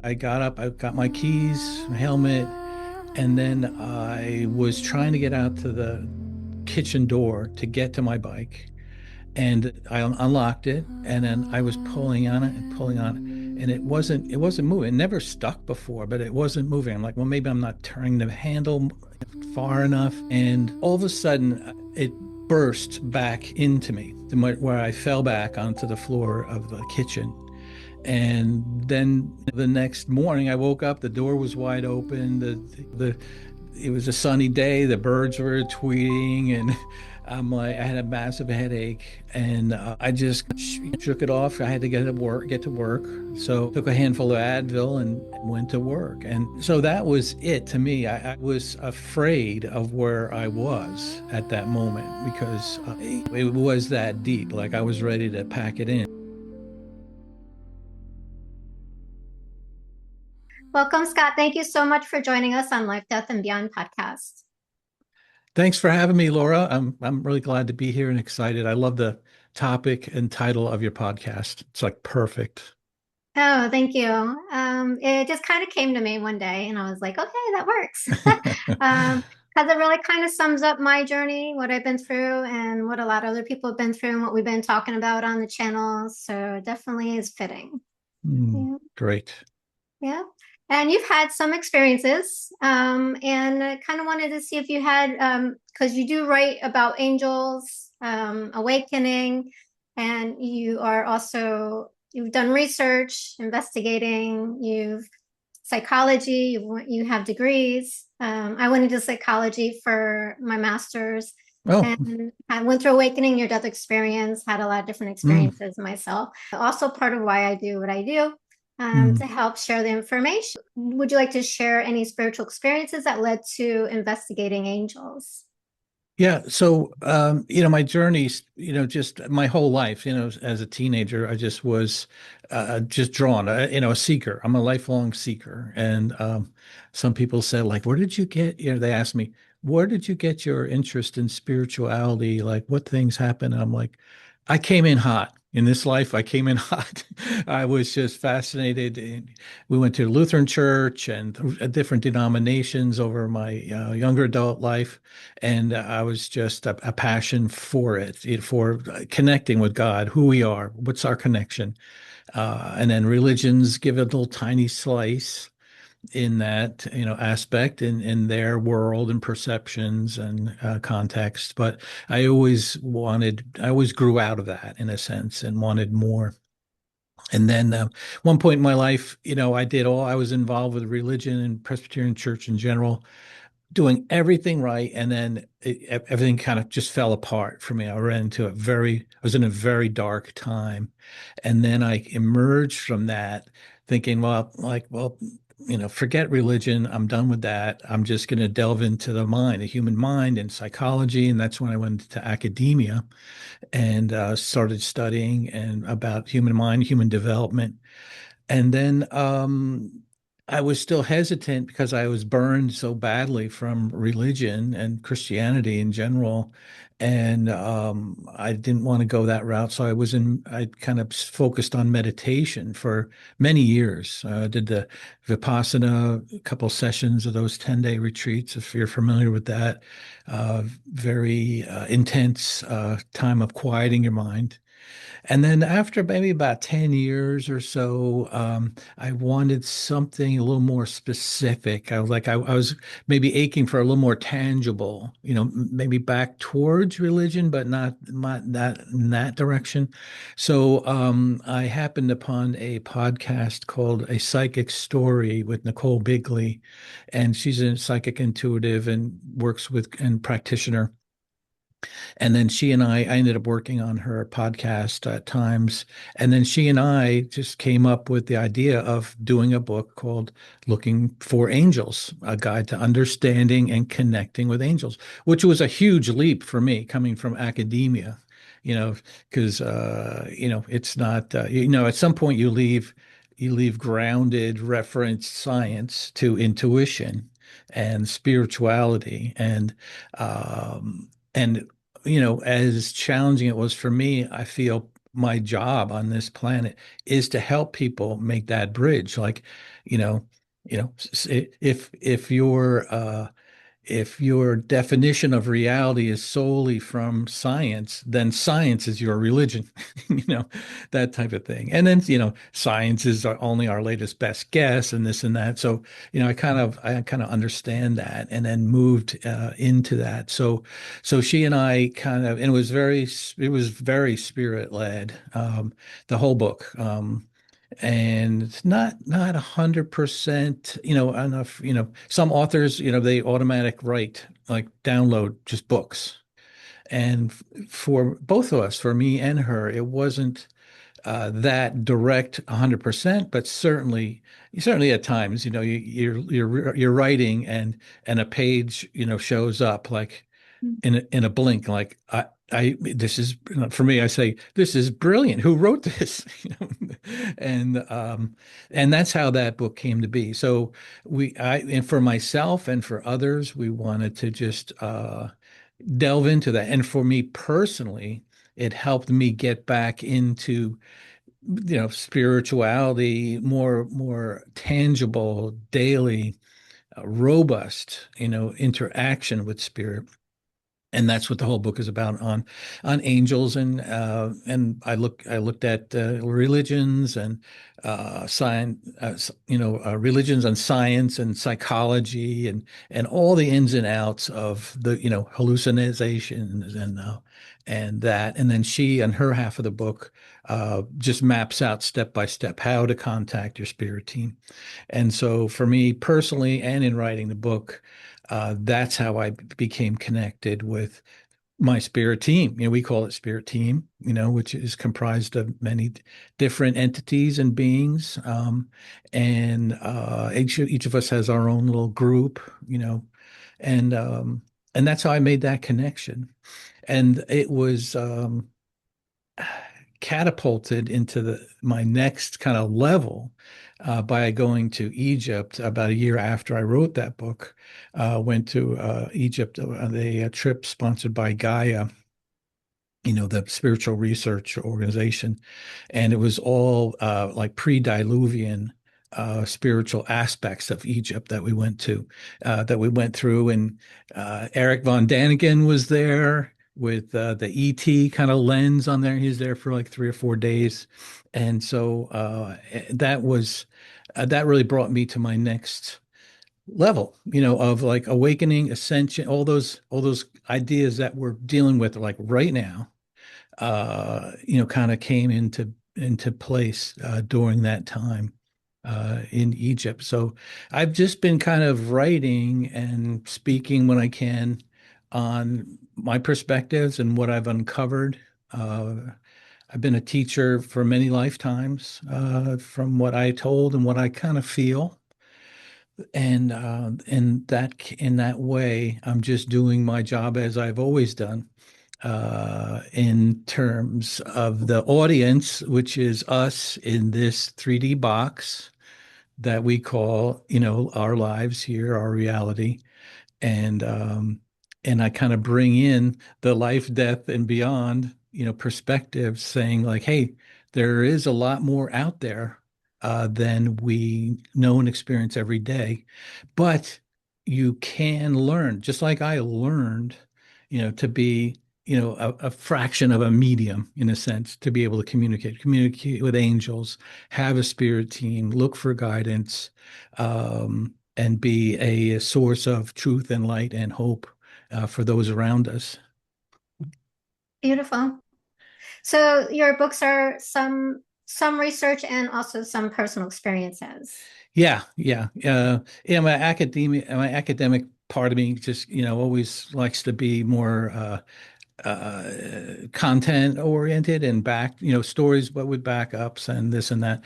I got up, I got my keys, my helmet, and then I was trying to get out to the kitchen door to get to my bike. And I unlocked it, and then I was pulling on it and pulling on it, and it wasn't moving. It never stuck before, but it wasn't moving. I'm like, well, maybe I'm not turning the handle far enough. And all of a sudden, it burst back into me, where I fell back onto the floor of the kitchen. And then the next morning, I woke up. The door was wide open. The It was a sunny day. The birds were tweeting, and I'm like, I had a massive headache, and I just shook it off. I had to get to work. So took a handful of Advil and went to work. And so that was it to me. I was afraid of where I was at that moment because it was that deep. Like I was ready to pack it in. Welcome, Scott. Thank you so much for joining us on Life, Death, and Beyond podcast. Thanks for having me, Laura. I'm really glad to be here and excited. I love the topic and title of your podcast. It's like perfect. Oh, thank you. It just kind of came to me one day, and I was like, okay, that works. Because it really kind of sums up my journey, what I've been through, and what a lot of other people have been through, and what we've been talking about on the channel. So it definitely is fitting. Yeah. Great. Yeah. And you've had some experiences, and I kind of wanted to see if you had, because you do write about angels, awakening, and you are also, you've done research, investigating, you've psychology, you have degrees. I went into psychology for my master's, Oh, and I went through awakening, near death experience, had a lot of different mm, experiences myself. Also, part of why I do what I do, to mm. help share the information. Would you like to share any spiritual experiences that led to investigating angels? Yeah. So, my journeys, just my whole life, as a teenager, I just was just drawn, a seeker. I'm a lifelong seeker. And some people said, like, where did you get, they asked me, where did you get your interest in spirituality? Like, what things happened? And I'm like, I came in hot. In this life, I came in hot. I was just fascinated. We went to Lutheran church and different denominations over my younger adult life. And I was just a passion for for connecting with God, who we are, what's our connection. And then religions give a little tiny slice in that, aspect in their world and perceptions and context. But I always grew out of that in a sense and wanted more. And then one point in my life, I was involved with religion and Presbyterian church in general, doing everything right, and then everything kind of just fell apart for me. I was in a very dark time, and then I emerged from that thinking, forget religion. I'm done with that. I'm just going to delve into the human mind, and psychology, and that's when I went to academia and started studying and about human mind, human development. And then I was still hesitant because I was burned so badly from religion and Christianity in general. And I didn't want to go that route. So I kind of focused on meditation for many years. Did the Vipassana, a couple sessions of those 10-day retreats, if you're familiar with that. Very intense time of quieting your mind. And then after maybe about 10 years or so, I wanted something a little more specific. I was maybe aching for a little more tangible, maybe back towards religion, but not that in that direction. So I happened upon a podcast called A Psychic Story with Nicole Bigley, and she's a psychic intuitive and works with and practitioner. And then I ended up working on her podcast at times. And then she and I just came up with the idea of doing a book called Looking for Angels, a guide to understanding and connecting with angels, which was a huge leap for me coming from academia, you know, because, it's not, at some point you leave grounded reference science to intuition and spirituality and as challenging it was for me, I feel my job on this planet is to help people make that bridge. Like, you know, if your definition of reality is solely from science, then science is your religion, you know, that type of thing. And then, science is only our latest best guess and this and that. So, I kind of understand that and then moved into that. So she and I and it was very spirit led, the whole book. And it's not 100%, enough. Some authors, they automatic write, like download just books. And for both of us, for me and her, it wasn't that direct 100%, but certainly at times, you're writing and a page, shows up like in a blink. Like this is for me. I say this is brilliant. Who wrote this? And that's how that book came to be. So and for myself and for others, we wanted to just delve into that. And for me personally, it helped me get back into spirituality, more tangible, daily, robust, interaction with spirit. And that's what the whole book is about, on angels. And I looked at religions and science, religions and science and psychology and all the ins and outs of the hallucinations and that. And then she and her half of the book just maps out step by step how to contact your spirit team. And so for me personally, and in writing the book, that's how I became connected with my spirit team. We call it spirit team, which is comprised of many different entities and beings. And each of us has our own little group, and and that's how I made that connection. And it was catapulted into my next kind of level by going to Egypt about a year after I wrote that book. Went to Egypt on a trip sponsored by Gaia, the spiritual research organization. And it was all like pre-diluvian spiritual aspects of Egypt that we went through. And Eric von Daniken was there with the ET kind of lens on there. He's there for like 3 or 4 days. And so that really brought me to my next level, of like awakening, ascension, all those ideas that we're dealing with like right now, kind of came into place during that time in Egypt. So I've just been kind of writing and speaking when I can on my perspectives and what I've uncovered. Uh, I've been a teacher for many lifetimes, from what I told and what I kind of feel. And in that way, I'm just doing my job as I've always done, in terms of the audience, which is us in this 3D box that we call, our lives here, our reality. And I kind of bring in the life, death, and beyond, perspective, saying like, hey, there is a lot more out there than we know and experience every day. But you can learn, just like I learned, to be, a fraction of a medium in a sense, to be able to communicate with angels, have a spirit team, look for guidance, and be a source of truth and light and hope for those around us. Beautiful. So your books are some research and also some personal experiences. Yeah, yeah, yeah. My academic part of me just, always likes to be more content oriented and stories, but with backups and this and that.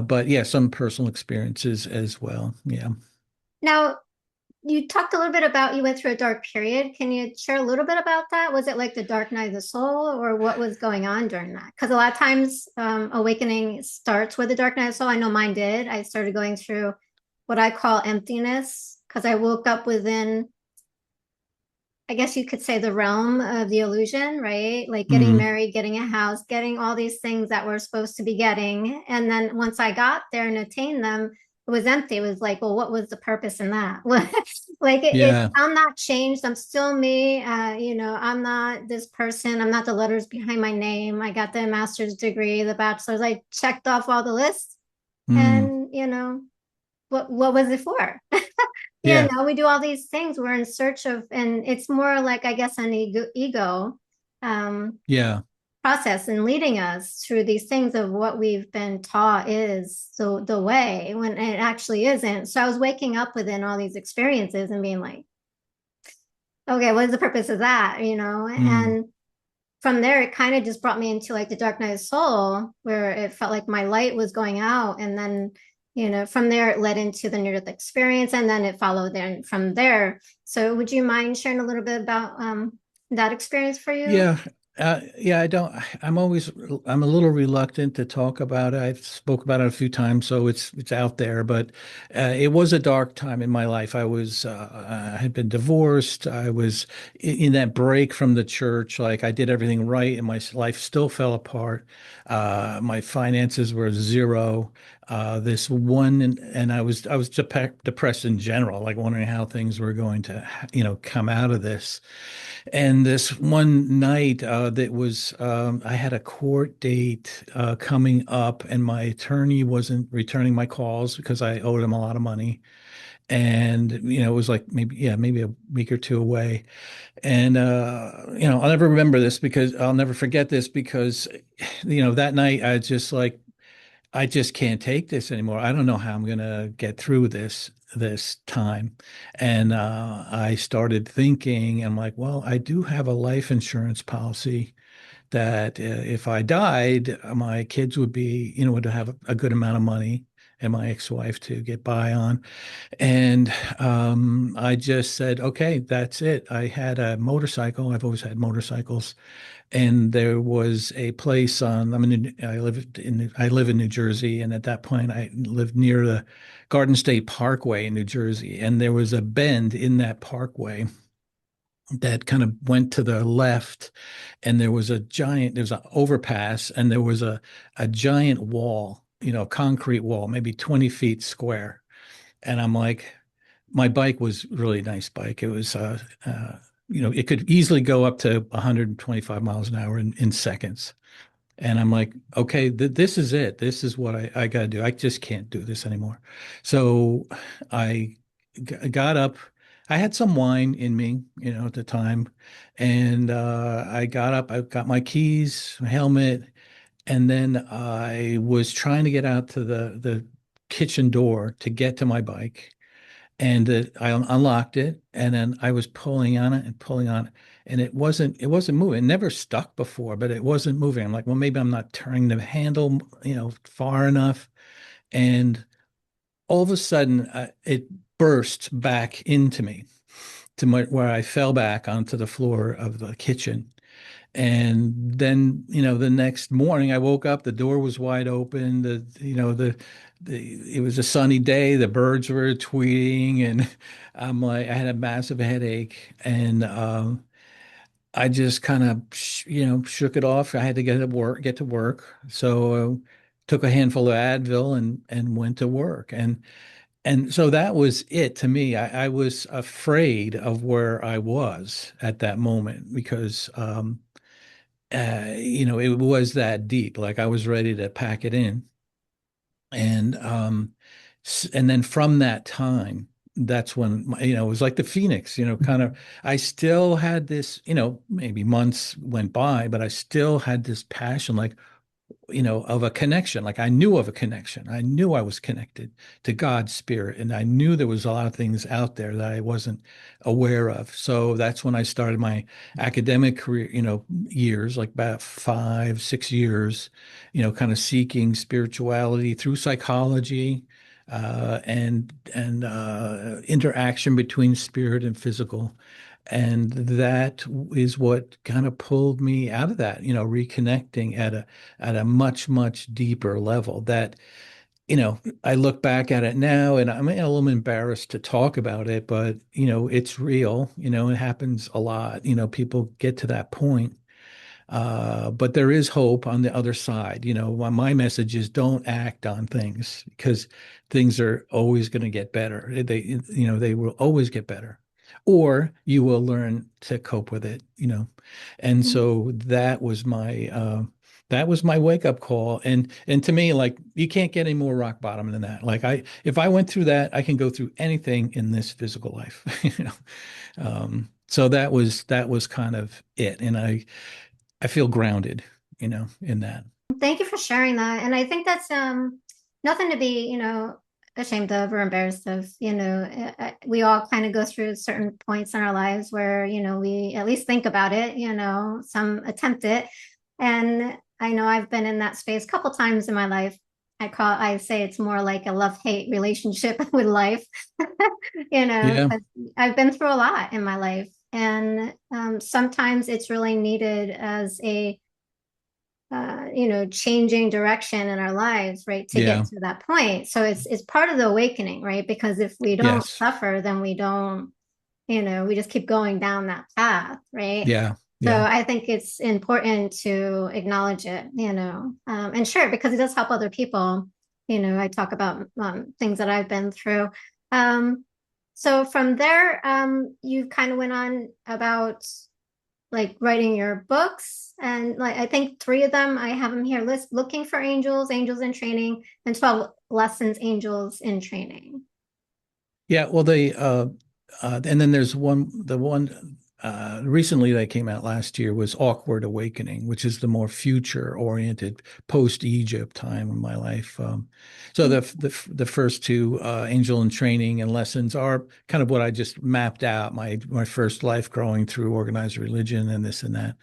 But yeah, some personal experiences as well. Yeah. Now, you talked a little bit about you went through a dark period. Can you share a little bit about that? Was it like the dark night of the soul, or what was going on during that? Because a lot of times, awakening starts with the dark night of the soul. I know mine did. I started going through what I call emptiness because I woke up within I guess you could say the realm of the illusion, right? Like getting Mm, married, getting a house, getting all these things that we're supposed to be getting. And then once I got there and attained them, it was empty. It was like, well, what was the purpose in that? Like yeah. I'm not changed. I'm still me. I'm not this person. I'm not the letters behind my name. I got the master's degree, the bachelor's. I checked off all the lists. Mm, And, what was it for? yeah. We do all these things. We're in search of, and it's more like, I guess, an ego um, Yeah. process and leading us through these things of what we've been taught is the way when it actually isn't. So I was waking up within all these experiences and being like, okay, what is the purpose of that? Mm, And from there, it kind of just brought me into like the dark night of soul, where it felt like my light was going out. And then, from there, it led into the near death experience. And then it followed then from there. So, would you mind sharing a little bit about that experience for you? yeah. Yeah, I'm a little reluctant to talk about it. I've spoke about it a few times, so it's out there, but it was a dark time in my life. I had been divorced. I was in that break from the church. Like I did everything right and my life still fell apart. My finances were zero. This one, and I was depressed in general, like wondering how things were going to, come out of this. And this one night, I had a court date coming up, and my attorney wasn't returning my calls because I owed him a lot of money. And, it was like maybe a week or two away. And, I'll never remember this because I'll never forget this because, that night I just can't take this anymore. I don't know how I'm gonna get through this time. And I started thinking, I'm like, well, I do have a life insurance policy that if I died, my kids would have a good amount of money and my ex-wife to get by on. And I just said, okay, that's it. I had a motorcycle. I've always had motorcycles, and there was a place I live in New Jersey, and at that point I lived near the Garden State Parkway in New Jersey, and there was a bend in that parkway that kind of went to the left, and there's an overpass, and there was a giant wall, concrete wall, maybe 20 feet square. And I'm like, my bike was a really nice bike. It was, it could easily go up to 125 miles an hour in seconds. And I'm like, okay, this is it. This is what I got to do. I just can't do this anymore. So I got up. I had some wine in me, at the time. And I got up. I got my keys, my helmet, and then I was trying to get out to the kitchen door to get to my bike, and I unlocked it, and then I was pulling on it and pulling on it, and it wasn't moving. It never stuck before, but it wasn't moving. I'm like, well, maybe I'm not turning the handle, far enough. And all of a sudden, it burst back into me where I fell back onto the floor of the kitchen. And then, the next morning I woke up, the door was wide open. It was a sunny day. The birds were tweeting, and I'm like, I had a massive headache, and I just kind of, shook it off. I had to get to work. So took a handful of Advil and went to work. And so that was it to me. I was afraid of where I was at that moment because, it was that deep. Like I was ready to pack it in. And and then from that time, that's when it was like the Phoenix, kind of. I still had this, maybe months went by, but I still had this passion, like, of a connection. Like I knew of a connection. I knew I was connected to God's spirit, and I knew there was a lot of things out there that I wasn't aware of. So that's when I started my academic career, years, like about 5, 6 years, kind of seeking spirituality through psychology, and interaction between spirit and physical. And that is what kind of pulled me out of that, reconnecting at a much, much deeper level that, I look back at it now and I'm a little embarrassed to talk about it, but it's real, it happens a lot. People get to that point. But there is hope on the other side. My message is don't act on things because things are always going to get better. They will always get better, or you will learn to cope with it. And so that was my wake up call. And to me, like you can't get any more rock bottom than that. Like if I went through that, I can go through anything in this physical life. So that was kind of it. And I feel grounded, in that. Thank you for sharing that. And I think that's nothing to be, ashamed of or embarrassed of. We all kind of go through certain points in our lives where, we at least think about it, some attempt it. And I know I've been in that space a couple times in my life. I say it's more like a love-hate relationship with life, Yeah, 'cause I've been through a lot in my life. And sometimes it's really needed as a changing direction in our lives, right, to get yeah, to that point. So it's part of the awakening, right? Because if we don't yes, suffer, then we don't, we just keep going down that path, right? yeah, So yeah, I think it's important to acknowledge it, and sure, because it does help other people. I talk about things that I've been through. Um, so from there, you kind of went on about like writing your books, and like I think three of them I have them here list: looking for angels, angels in training, and 12 lessons angels in training. yeah. Well, and then there's the one recently that came out last year was Awkward Awakening, which is the more future oriented post Egypt time in my life. So the first two, Angel in Training and Lessons, are kind of what I just mapped out my first life growing through organized religion and this and that.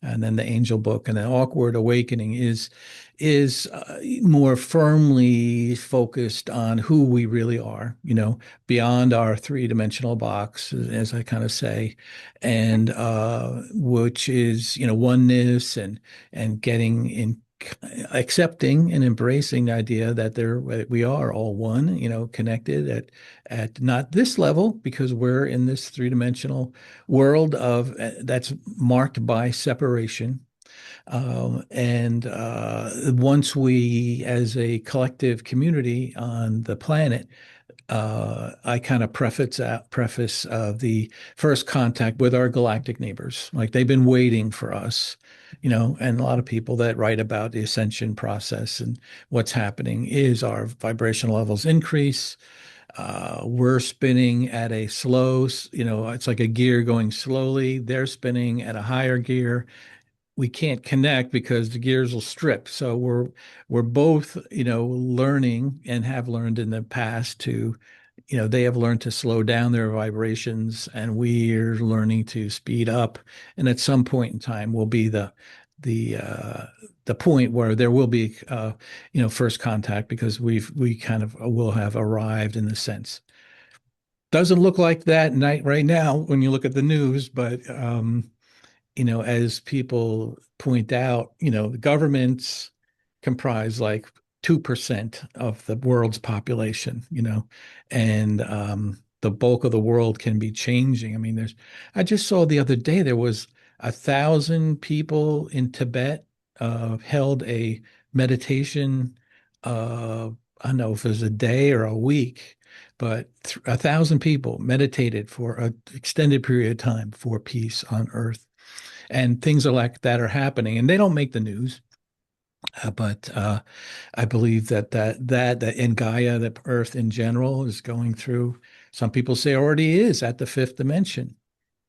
And then the Angel book and the Awkward Awakening is more firmly focused on who we really are, beyond our three-dimensional box, as I kind of say, and which is, oneness and getting in, accepting and embracing the idea that we are all one, connected at not this level because we're in this three-dimensional world of that's marked by separation. And once we, as a collective community on the planet, I kind of preface the first contact with our galactic neighbors. Like they've been waiting for us, and a lot of people that write about the ascension process and what's happening is our vibrational levels increase. We're spinning at a slow, it's like a gear going slowly. They're spinning at a higher gear. We can't connect because the gears will strip. So we're both, learning and have learned in the past to, they have learned to slow down their vibrations and we're learning to speed up. And at some point in time will be the the point where there will be first contact because we kind of will have arrived in the sense. Doesn't look like that night right now when you look at the news, but as people point out, the governments comprise like 2% of the world's population, and the bulk of the world can be changing. I mean, I just saw the other day there was 1,000 people in Tibet held a meditation. I don't know if it was a day or a week, but 1,000 people meditated for an extended period of time for peace on Earth, and things are like that are happening, and they don't make the news. But I believe that in Gaia, the Earth in general is going through. Some people say already is at the fifth dimension,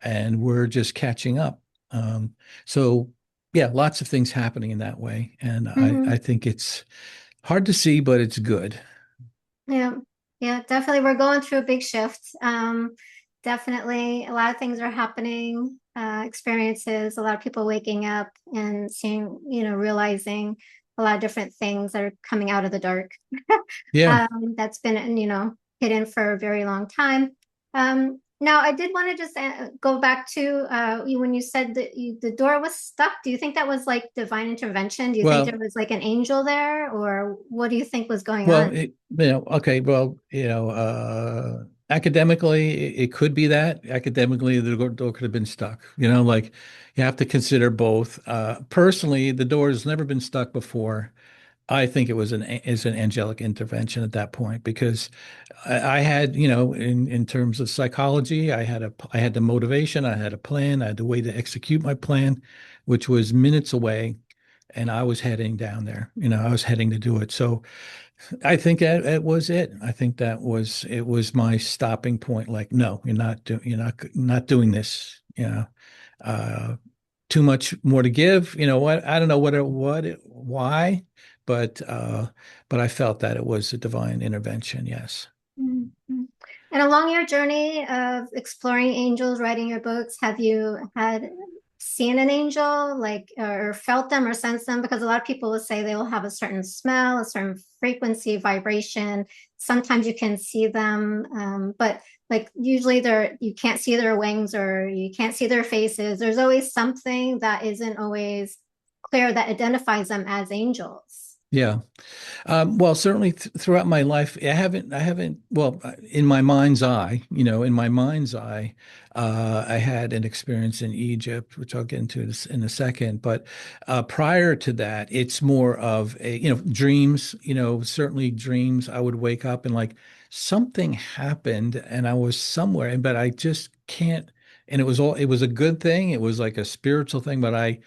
and we're just catching up. So yeah, lots of things happening in that way, and I Mm-hmm. I think it's hard to see, but it's good. Yeah, yeah, definitely. We're going through a big shift. Definitely, a lot of things are happening, experiences, a lot of people waking up and seeing, realizing a lot of different things that are coming out of the dark. Yeah, That's been, hidden for a very long time. Um, Now, I did want to just go back to when you said that the door was stuck. Do you think that was like divine intervention? Do you think there Well, was like an angel there, or what do you think was going well, on? okay, well, academically, it could be that. Academically, the door could have been stuck. Like you have to consider both. Personally, the door has never been stuck before. I think it was an angelic intervention at that point because I had, in terms of psychology, I had the motivation, I had a plan, I had the way to execute my plan, which was minutes away, and I was heading down there. I was heading to do it. So I think that it was it. I think it was my stopping point. Like, no, you're not doing this. Uh, Too much more to give. You know what? I don't know why, but uh, but I felt that it was a divine intervention. Yes. Mhm. And along your journey of exploring angels, writing your books, have you had seen an angel, like, or felt them or sensed them? Because a lot of people will say they will have a certain smell, a certain frequency, vibration. Sometimes you can see them, but like usually you can't see their wings or you can't see their faces. There's always something that isn't always clear that identifies them as angels. Yeah. Well, certainly throughout my life, well, in my mind's eye, in my mind's eye, I had an experience in Egypt, which I'll get into this in a second. But prior to that, it's more of dreams, certainly dreams. I would wake up and like something happened and I was somewhere, but I just can't. And it was a good thing. It was like a spiritual thing, but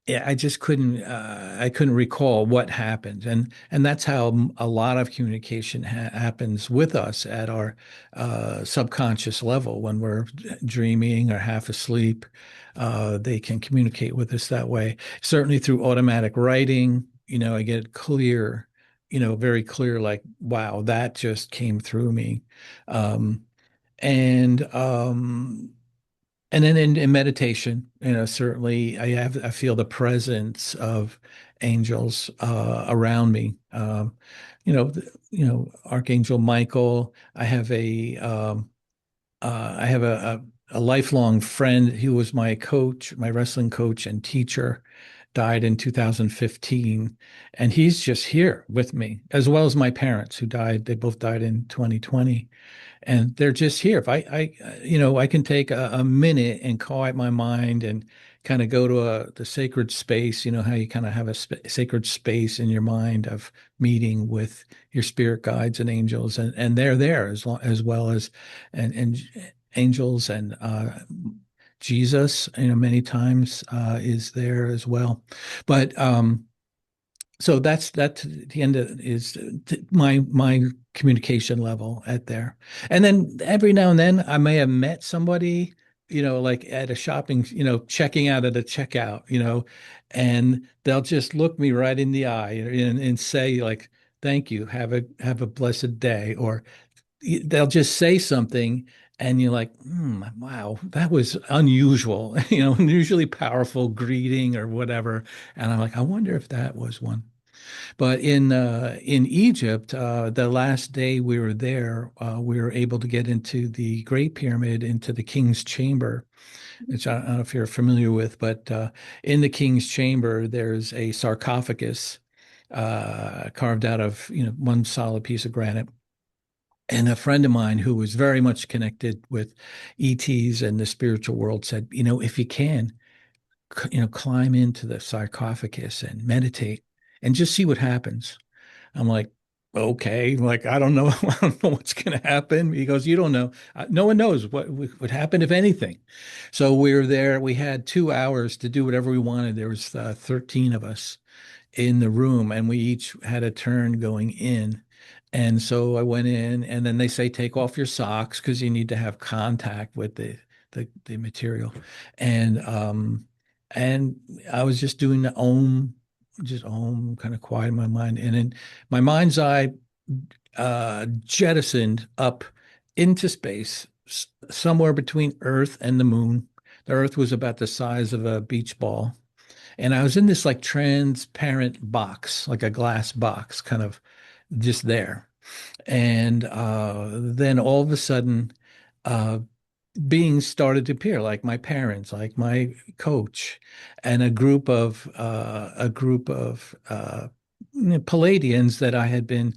yeah, I just I couldn't recall what happened. And that's how a lot of communication happens with us at our subconscious level when we're dreaming or half asleep. They can communicate with us that way. Certainly through automatic writing, I get clear, very clear, like, wow, that just came through me. Um, and and then in meditation, certainly I feel the presence of angels around me. Archangel Michael. I have a lifelong friend. He was my coach, my wrestling coach and teacher. Died in 2015, and he's just here with me, as well as my parents who died. They both died in 2020 and they're just here. If I can take a minute and quiet my mind and kind of go to the sacred space, how you kind of have a sacred space in your mind of meeting with your spirit guides and angels, and they're there as well as and angels and Jesus, many times is there as well, but so that's the end of is my communication level at there. And then every now and then I may have met somebody, like at a shopping, checking out at a checkout, and they'll just look me right in the eye and say like, thank you, have a blessed day. Or they'll just say something and you're like, wow, that was unusual, unusually powerful greeting or whatever. And I'm like, I wonder if that was one. But in Egypt, the last day we were there, we were able to get into the Great Pyramid, into the King's Chamber, which I don't know if you're familiar with, but in the King's Chamber, there's a sarcophagus carved out of one solid piece of granite. And a friend of mine who was very much connected with ETs and the spiritual world said, if you can, climb into the sarcophagus and meditate and just see what happens. I'm like, okay, like I don't know, I don't know what's going to happen. He goes, you don't know. No one knows what would happen if anything. So we were there. We had 2 hours to do whatever we wanted. There was 13 of us in the room, and we each had a turn going in. And so I went in, and then they say take off your socks because you need to have contact with the material. And I was just doing the just kind of quiet my mind. And in my mind's eye jettisoned up into space, somewhere between Earth and the moon. The Earth was about the size of a beach ball. And I was in this like transparent box, like a glass box, kind of just there. And then all of a sudden, beings started to appear, like my parents, like my coach, and a group of Palladians that I had been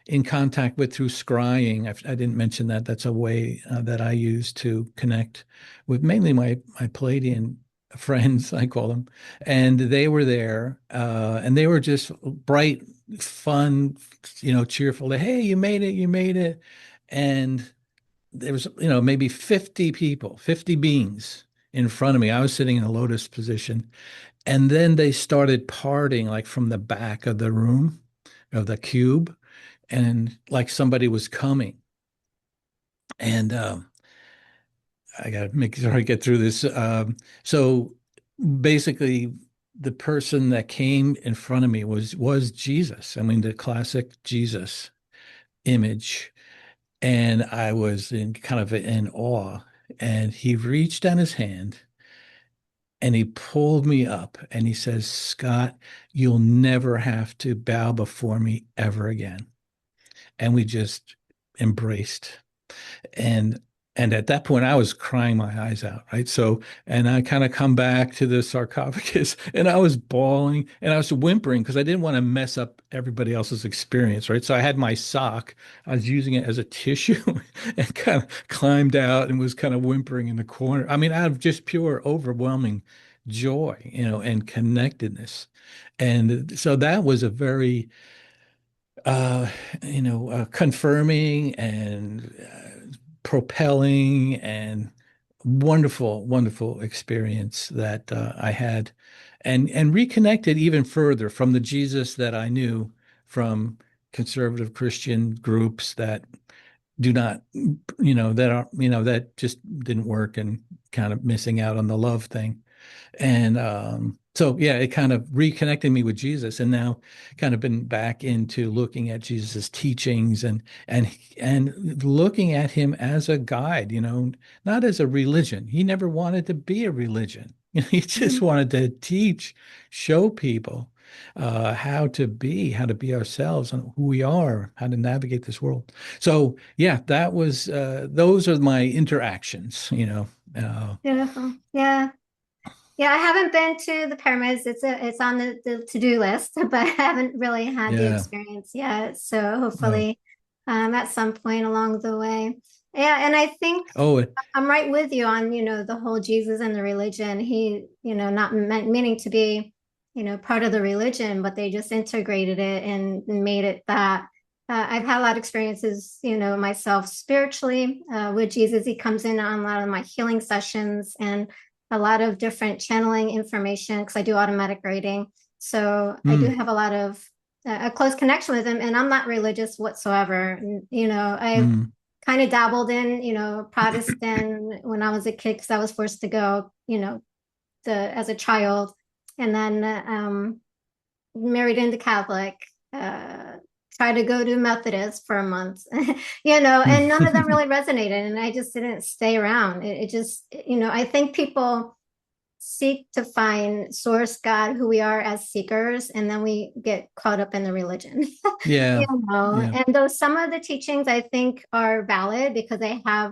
in contact with through scrying. I didn't mention that. That's a way that I use to connect with mainly my Palladian friends, I call them, and they were there, and they were just bright, fun, cheerful. Hey, you made it, you made it, and there was, maybe 50 people, 50 beings in front of me. I was sitting in a lotus position. And then they started parting like from the back of the room, of the cube, and like somebody was coming. And I got to make sure I get through this. So basically, the person that came in front of me was Jesus. I mean, the classic Jesus image. And I was in kind of in awe. And he reached down his hand and he pulled me up and he says, Scott, you'll never have to bow before me ever again. And we just embraced. And and at that point I was crying my eyes out, right? So, and I kind of come back to the sarcophagus and I was bawling and I was whimpering because I didn't want to mess up everybody else's experience, right? So I had my sock, I was using it as a tissue and kind of climbed out and was kind of whimpering in the corner. I mean, out of just pure overwhelming joy, and connectedness. And so that was a very confirming and propelling and wonderful, wonderful experience that I had, and reconnected even further from the Jesus that I knew from conservative Christian groups that do not, that just didn't work and kind of missing out on the love thing. And so, yeah, it kind of reconnected me with Jesus, and now kind of been back into looking at Jesus's teachings and looking at him as a guide, not as a religion. He never wanted to be a religion. He just Mhm. wanted to teach, show people how to be ourselves and who we are, how to navigate this world. So, yeah, those are my interactions. Beautiful. Yeah. Yeah, I haven't been to the pyramids. It's on the to-do list, but I haven't really had the Yeah. experience yet. So Oh, hopefully, at some point along the way. Yeah, and I think oh, I'm right with you on, the whole Jesus and the religion. He, not meaning to be, part of the religion, but they just integrated it and made it that. I've had a lot of experiences, myself spiritually with Jesus. He comes in on a lot of my healing sessions and a lot of different channeling information because I do automatic writing. So I do mm, have a lot of a close connection with him, and I'm not religious whatsoever. I've mm. kind of dabbled in, Protestant when I was a kid because I was forced to go, as a child, and then married into Catholic. Uh, Tried to go to Methodist for a month, and none of them really resonated, and I just didn't stay around. It just, I think people seek to find source God, who we are as seekers, and then we get caught up in the religion. Yeah, yeah, And though some of the teachings I think are valid because they have,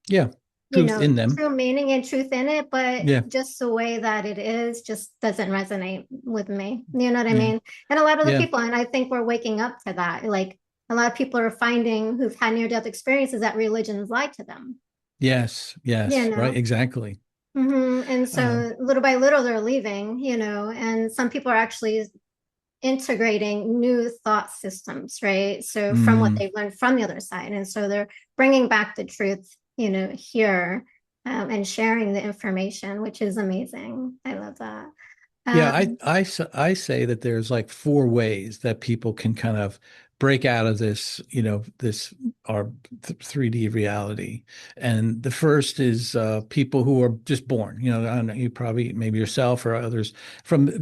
yeah. Truth in them. true meaning and truth in it, but Yeah, just the way that it is just doesn't resonate with me. You know what I yeah, mean? And a lot of the yeah. people, and I think we're waking up to that. Like a lot of people are finding who've had near death experiences that religions lie to them. Yes, You yes, right, know, exactly. And Uh, so little by little they're leaving, and some people are actually integrating new thought systems, right? So from what mm. they've learned from the other side. And so they're bringing back the truth, here, and sharing the information, which is amazing. I love that. Yeah, Um, I say that there's like four ways that people can kind of break out of this, this our 3D reality. And the first is people who are just born. I don't know, you probably maybe yourself or others from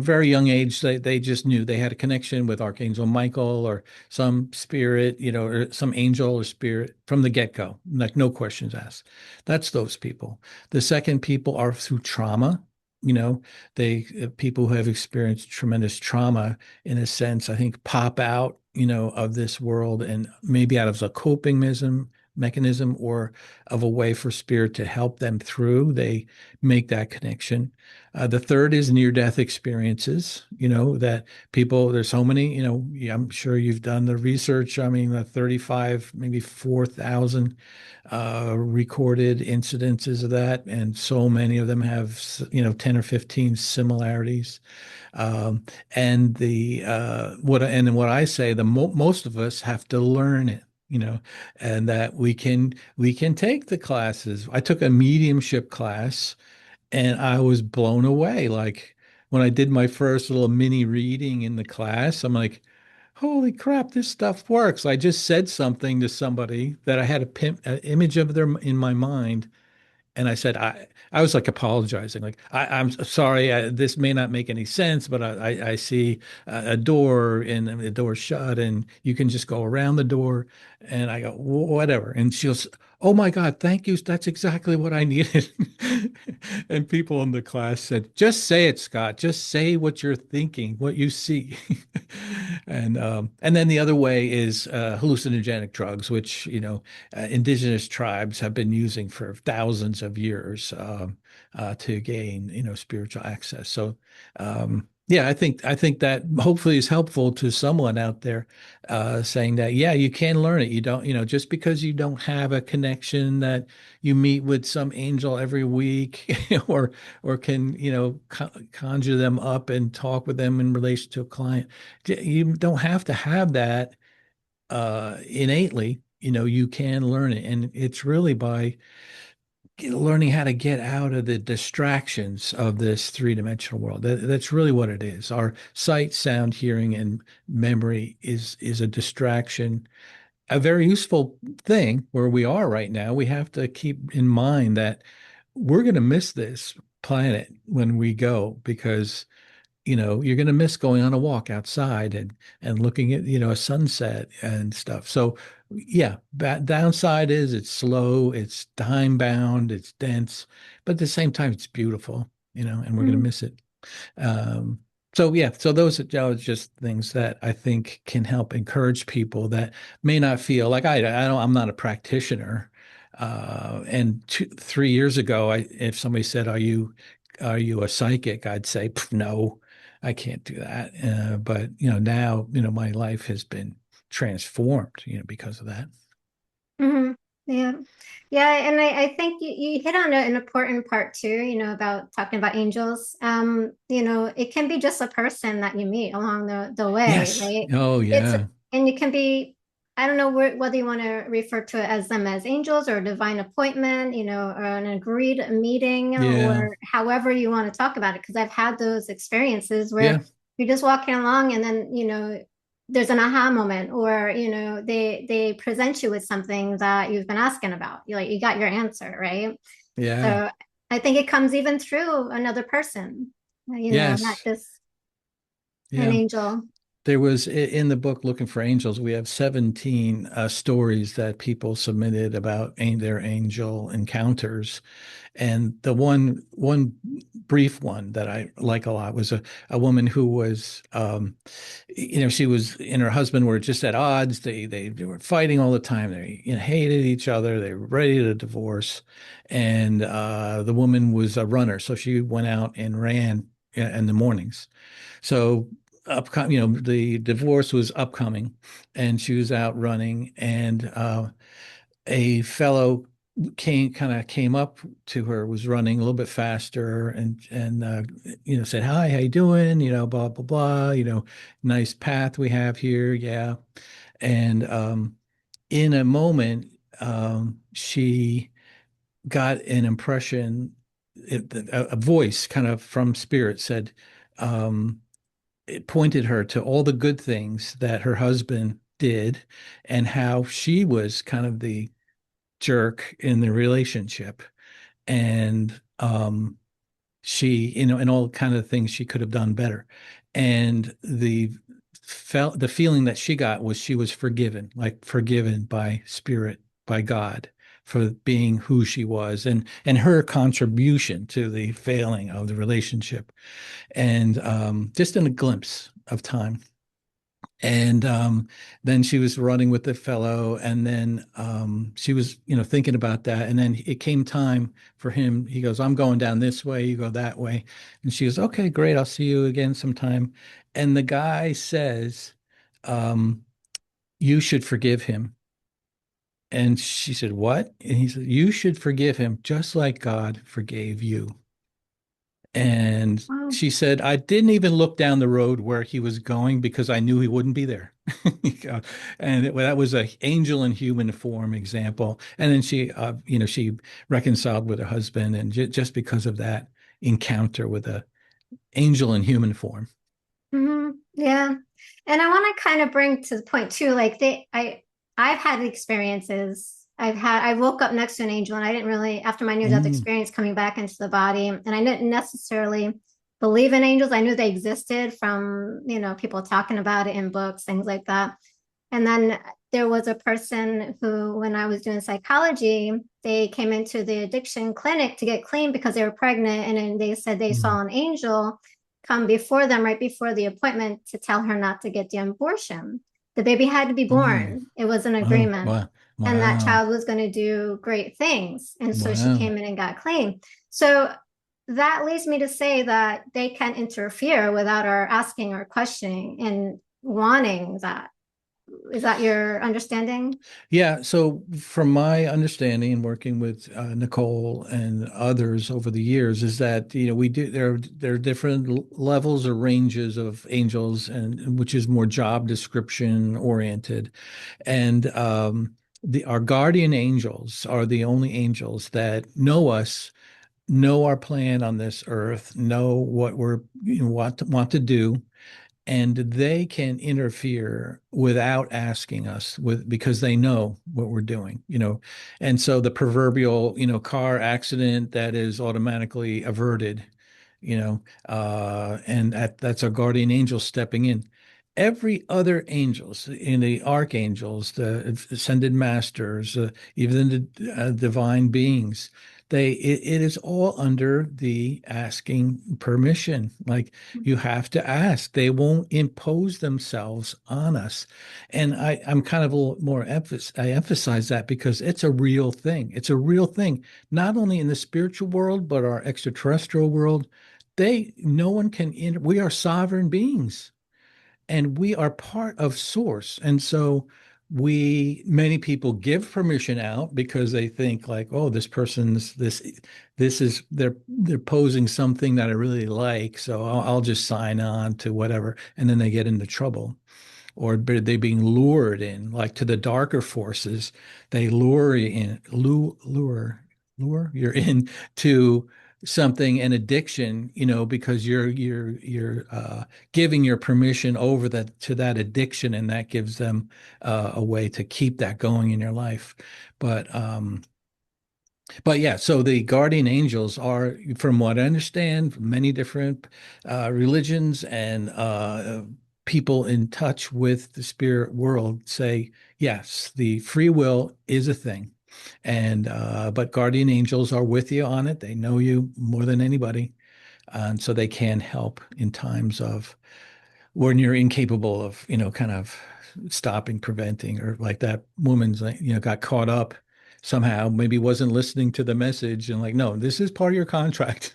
very young age they just knew they had a connection with Archangel Michael or some spirit, or some angel or spirit from the get-go, like no questions asked. That's those people. The second people are through trauma. You know, they people who have experienced tremendous trauma in a sense, I think, pop out, of this world and maybe out of a coping mechanism or of a way for spirit to help them through, they make that connection. The third is near-death experiences, that people, there's so many, yeah, I'm sure you've done the research. I mean, 35, maybe 4,000 recorded incidences of that, and so many of them have, 10 or 15 similarities. And what I say, most of us have to learn it, and that we can take the classes. I took a mediumship class, and I was blown away. Like when I did my first little mini reading in the class, I'm like, holy crap, this stuff works. I just said something to somebody that I had an image of them in my mind, and I said, I was like apologizing, like, I'm sorry, this may not make any sense, but I see a door and the door's shut and you can just go around the door. And I go, whatever. And she goes, oh my God, thank you. That's exactly what I needed. And people in the class said, just say it, Scott. Just say what you're thinking, what you see. And then the other way is hallucinogenic drugs, which, indigenous tribes have been using for thousands of years to gain, spiritual access. So, yeah, I think that hopefully is helpful to someone out there, saying that, yeah, you can learn it. You don't, just because you don't have a connection that you meet with some angel every week, or can, conjure them up and talk with them in relation to a client. You don't have to have that innately. You can learn it, and it's really by learning how to get out of the distractions of this three-dimensional world. That's really what it is. Our sight, sound, hearing, and memory is a distraction, a very useful thing where we are right now. We have to keep in mind that we're going to miss this planet when we go, because you're going to miss going on a walk outside and looking at, a sunset and stuff. So yeah, downside is it's slow, it's time bound, it's dense, but at the same time it's beautiful, and we're going to Mhm. miss it. Um, so yeah, so those are just things that I think can help encourage people that may not feel like I'm not a practitioner. And 3 years ago, if somebody said, are you a psychic? I'd say, no, I can't do that. But now, my life has been transformed, because of that. Hmm. Yeah. Yeah. And I think you hit on an important part too, about talking about angels. It can be just a person that you meet along the way, Yes. right? Oh, It's, yeah. and you can be, I don't know whether you want to refer to it as them as angels or a divine appointment, or an agreed meeting Yeah. or however you want to talk about it. Because I've had those experiences Yeah. where you're just walking along and then, there's an aha moment, or they present you with something that you've been asking about. You got your answer, right? Yeah. So I think it comes even through another person, not Yes. just an Yeah. angel. There was in the book Looking for Angels, we have 17 stories that people submitted about their angel encounters. And the one brief one that I like a lot was a woman who was, she was and her husband were just at odds. They were fighting all the time. They, hated each other. They were ready to divorce. And the woman was a runner, so she went out and ran in the mornings. So upcoming, the divorce was upcoming, and she was out running, and a fellow came up to her, was running a little bit faster, and said, "Hi, how you doing? Blah blah blah. Nice path we have here, yeah." And in a moment, she got an impression, a voice kind of from spirit said, um, it pointed her to all the good things that her husband did and how she was kind of the jerk in the relationship. And she, and all kind of things she could have done better. And the feeling that she got was she was forgiven, like forgiven by spirit, by God, for being who she was, and her contribution to the failing of the relationship. And just in a glimpse of time. And then she was running with the fellow, and then she was, thinking about that. And then it came time for him. He goes, "I'm going down this way. You go that way." And she goes, "Okay, great. I'll see you again sometime." And the guy says, um, "You should forgive him." And she said, "What?" And he said, "You should forgive him just like God forgave you." And Wow. she said, "I didn't even look down the road where he was going because I knew he wouldn't be there." Yeah. And that was a angel in human form example. And then she reconciled with her husband, and just because of that encounter with a angel in human form. Yeah. And I want to kind of bring to the point too, like I've had experiences. I woke up next to an angel and I didn't really, after my near death Mm, experience coming back into the body, and I didn't necessarily believe in angels. I knew they existed from, people talking about it in books, things like that. And then there was a person who, when I was doing psychology, they came into the addiction clinic to get clean because they were pregnant. And then they said they mm, saw an angel come before them right before the appointment to tell her not to get the abortion. The baby had to be mm. born, it was an Oh, agreement. wow. And that Wow. child was going to do great things. And so she Wow. came in and got clean. So that leads me to say that they can interfere without our asking or questioning and wanting that. Is that your understanding? Yeah, so from my understanding, working with Nicole and others over the years, is that we do there are different levels or ranges of angels, and which is more job description oriented, and the our guardian angels are the only angels that know us, know our plan on this earth, know what we're want to do, and they can interfere without asking us because they know what we're doing, and so the proverbial car accident that is automatically averted, and that's our guardian angel stepping in. Every other angels in the archangels, the ascended masters, even the divine beings, it is all under the asking permission. Like, you have to ask. They won't impose themselves on us. And I'm kind of a little more I emphasize that because it's a real thing. It's a real thing, not only in the spiritual world, but our extraterrestrial world. No one can, we are sovereign beings, and we are part of source. And so many people give permission out because they think like, oh, this is, they're posing something that I really like, so I'll just sign on to whatever, and then they get into trouble. Or they being lured in, like, to the darker forces. They lure you're in to something, an addiction, because you're giving your permission over that to that addiction, and that gives them a way to keep that going in your life. But yeah, so the guardian angels are, from what I understand, many different religions and people in touch with the spirit world say, yes, the free will is a thing. And but guardian angels are with you on it. They know you more than anybody. And so they can help in times of when you're incapable of, kind of stopping, preventing, or like that woman's, like, got caught up somehow, maybe wasn't listening to the message, and like, no, this is part of your contract.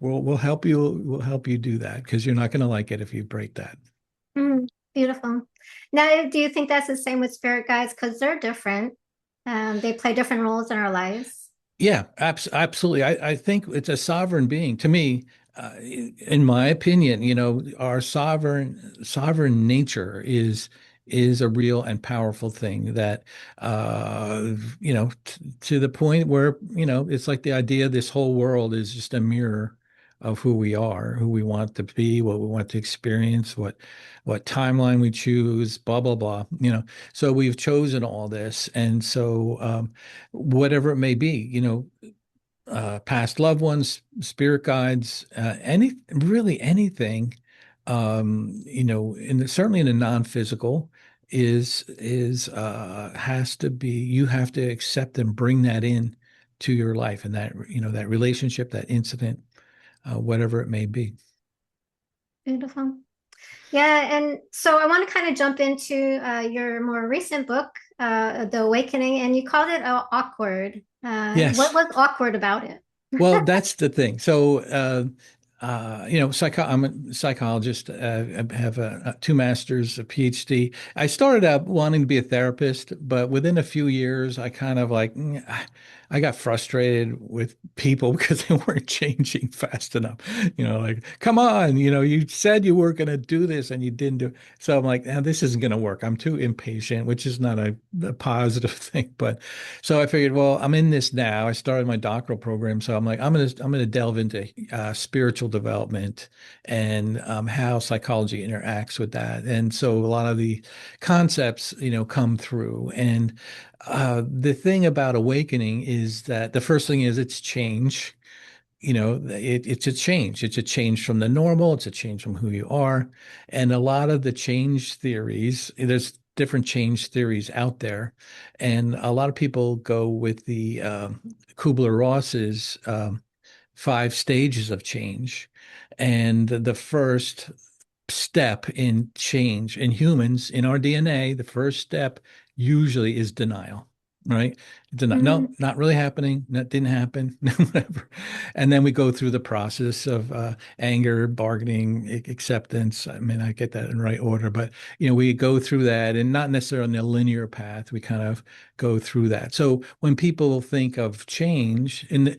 We'll help you do that because you're not going to like it if you break that. Beautiful. Now, do you think that's the same with spirit guides? Because they're different. They play different roles in our lives. Yeah, absolutely. I think it's a sovereign being. To me, in my opinion, our sovereign nature is a real and powerful thing that, to the point where, it's like the idea this whole world is just a mirror of who we are, who we want to be, what we want to experience, what timeline we choose, blah, blah, blah. So we've chosen all this. And so, whatever it may be, past loved ones, spirit guides, really anything, certainly in the non-physical has to be, you have to accept and bring that in to your life, and that, that relationship, that incident, whatever it may be. Beautiful. Yeah, and so I want to kind of jump into your more recent book, The Awakening, and you called it awkward. What Yes. was awkward about it? Well, that's the thing. So, I'm a psychologist. I have two masters, a PhD. I started out wanting to be a therapist, but within a few years, I kind of like, I got frustrated with people because they weren't changing fast enough. Like, come on, you said you were going to do this and you didn't do it. So I'm like, this isn't going to work. I'm too impatient, which is not a positive thing, but. So I figured, well, I'm in this now. I started my doctoral program, so I'm like, I'm gonna delve into spiritual development and how psychology interacts with that. And so a lot of the concepts, come through. And the thing about awakening is that the first thing is it's change. It's a change. It's a change from the normal. It's a change from who you are. And a lot of the change theories, there's different change theories out there. And a lot of people go with the Kubler-Ross's 5 stages of change. And the first step in change in humans, in our DNA, the first step usually is denial, right? No, Mhm. not really happening. That didn't happen. Whatever. And then we go through the process of anger, bargaining, acceptance. I mean, I get that in right order, but we go through that, and not necessarily on a linear path. We kind of go through that. So when people think of change in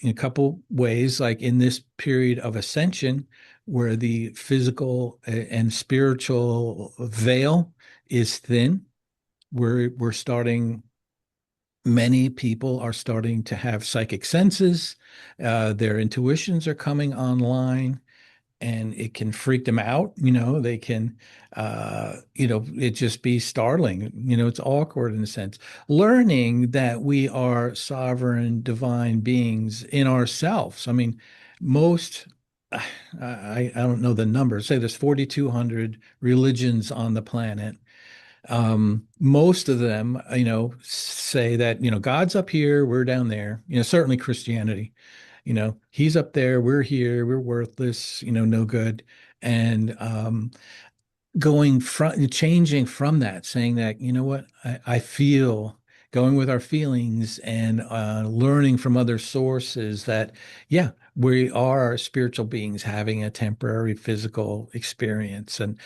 a couple ways, like in this period of ascension, where the physical and spiritual veil is thin. We're starting, many people are starting to have psychic senses. Their intuitions are coming online, and it can freak them out. They can, it just be startling. It's awkward in a sense. Learning that we are sovereign, divine beings in ourselves. I mean, most, I don't know the numbers. Say there's 4,200 religions on the planet. Most of them, say that, God's up here, we're down there. Certainly Christianity, he's up there, we're here, we're worthless, no good. And changing from that, saying that, what, I feel, going with our feelings and learning from other sources that, yeah, we are spiritual beings having a temporary physical experience. And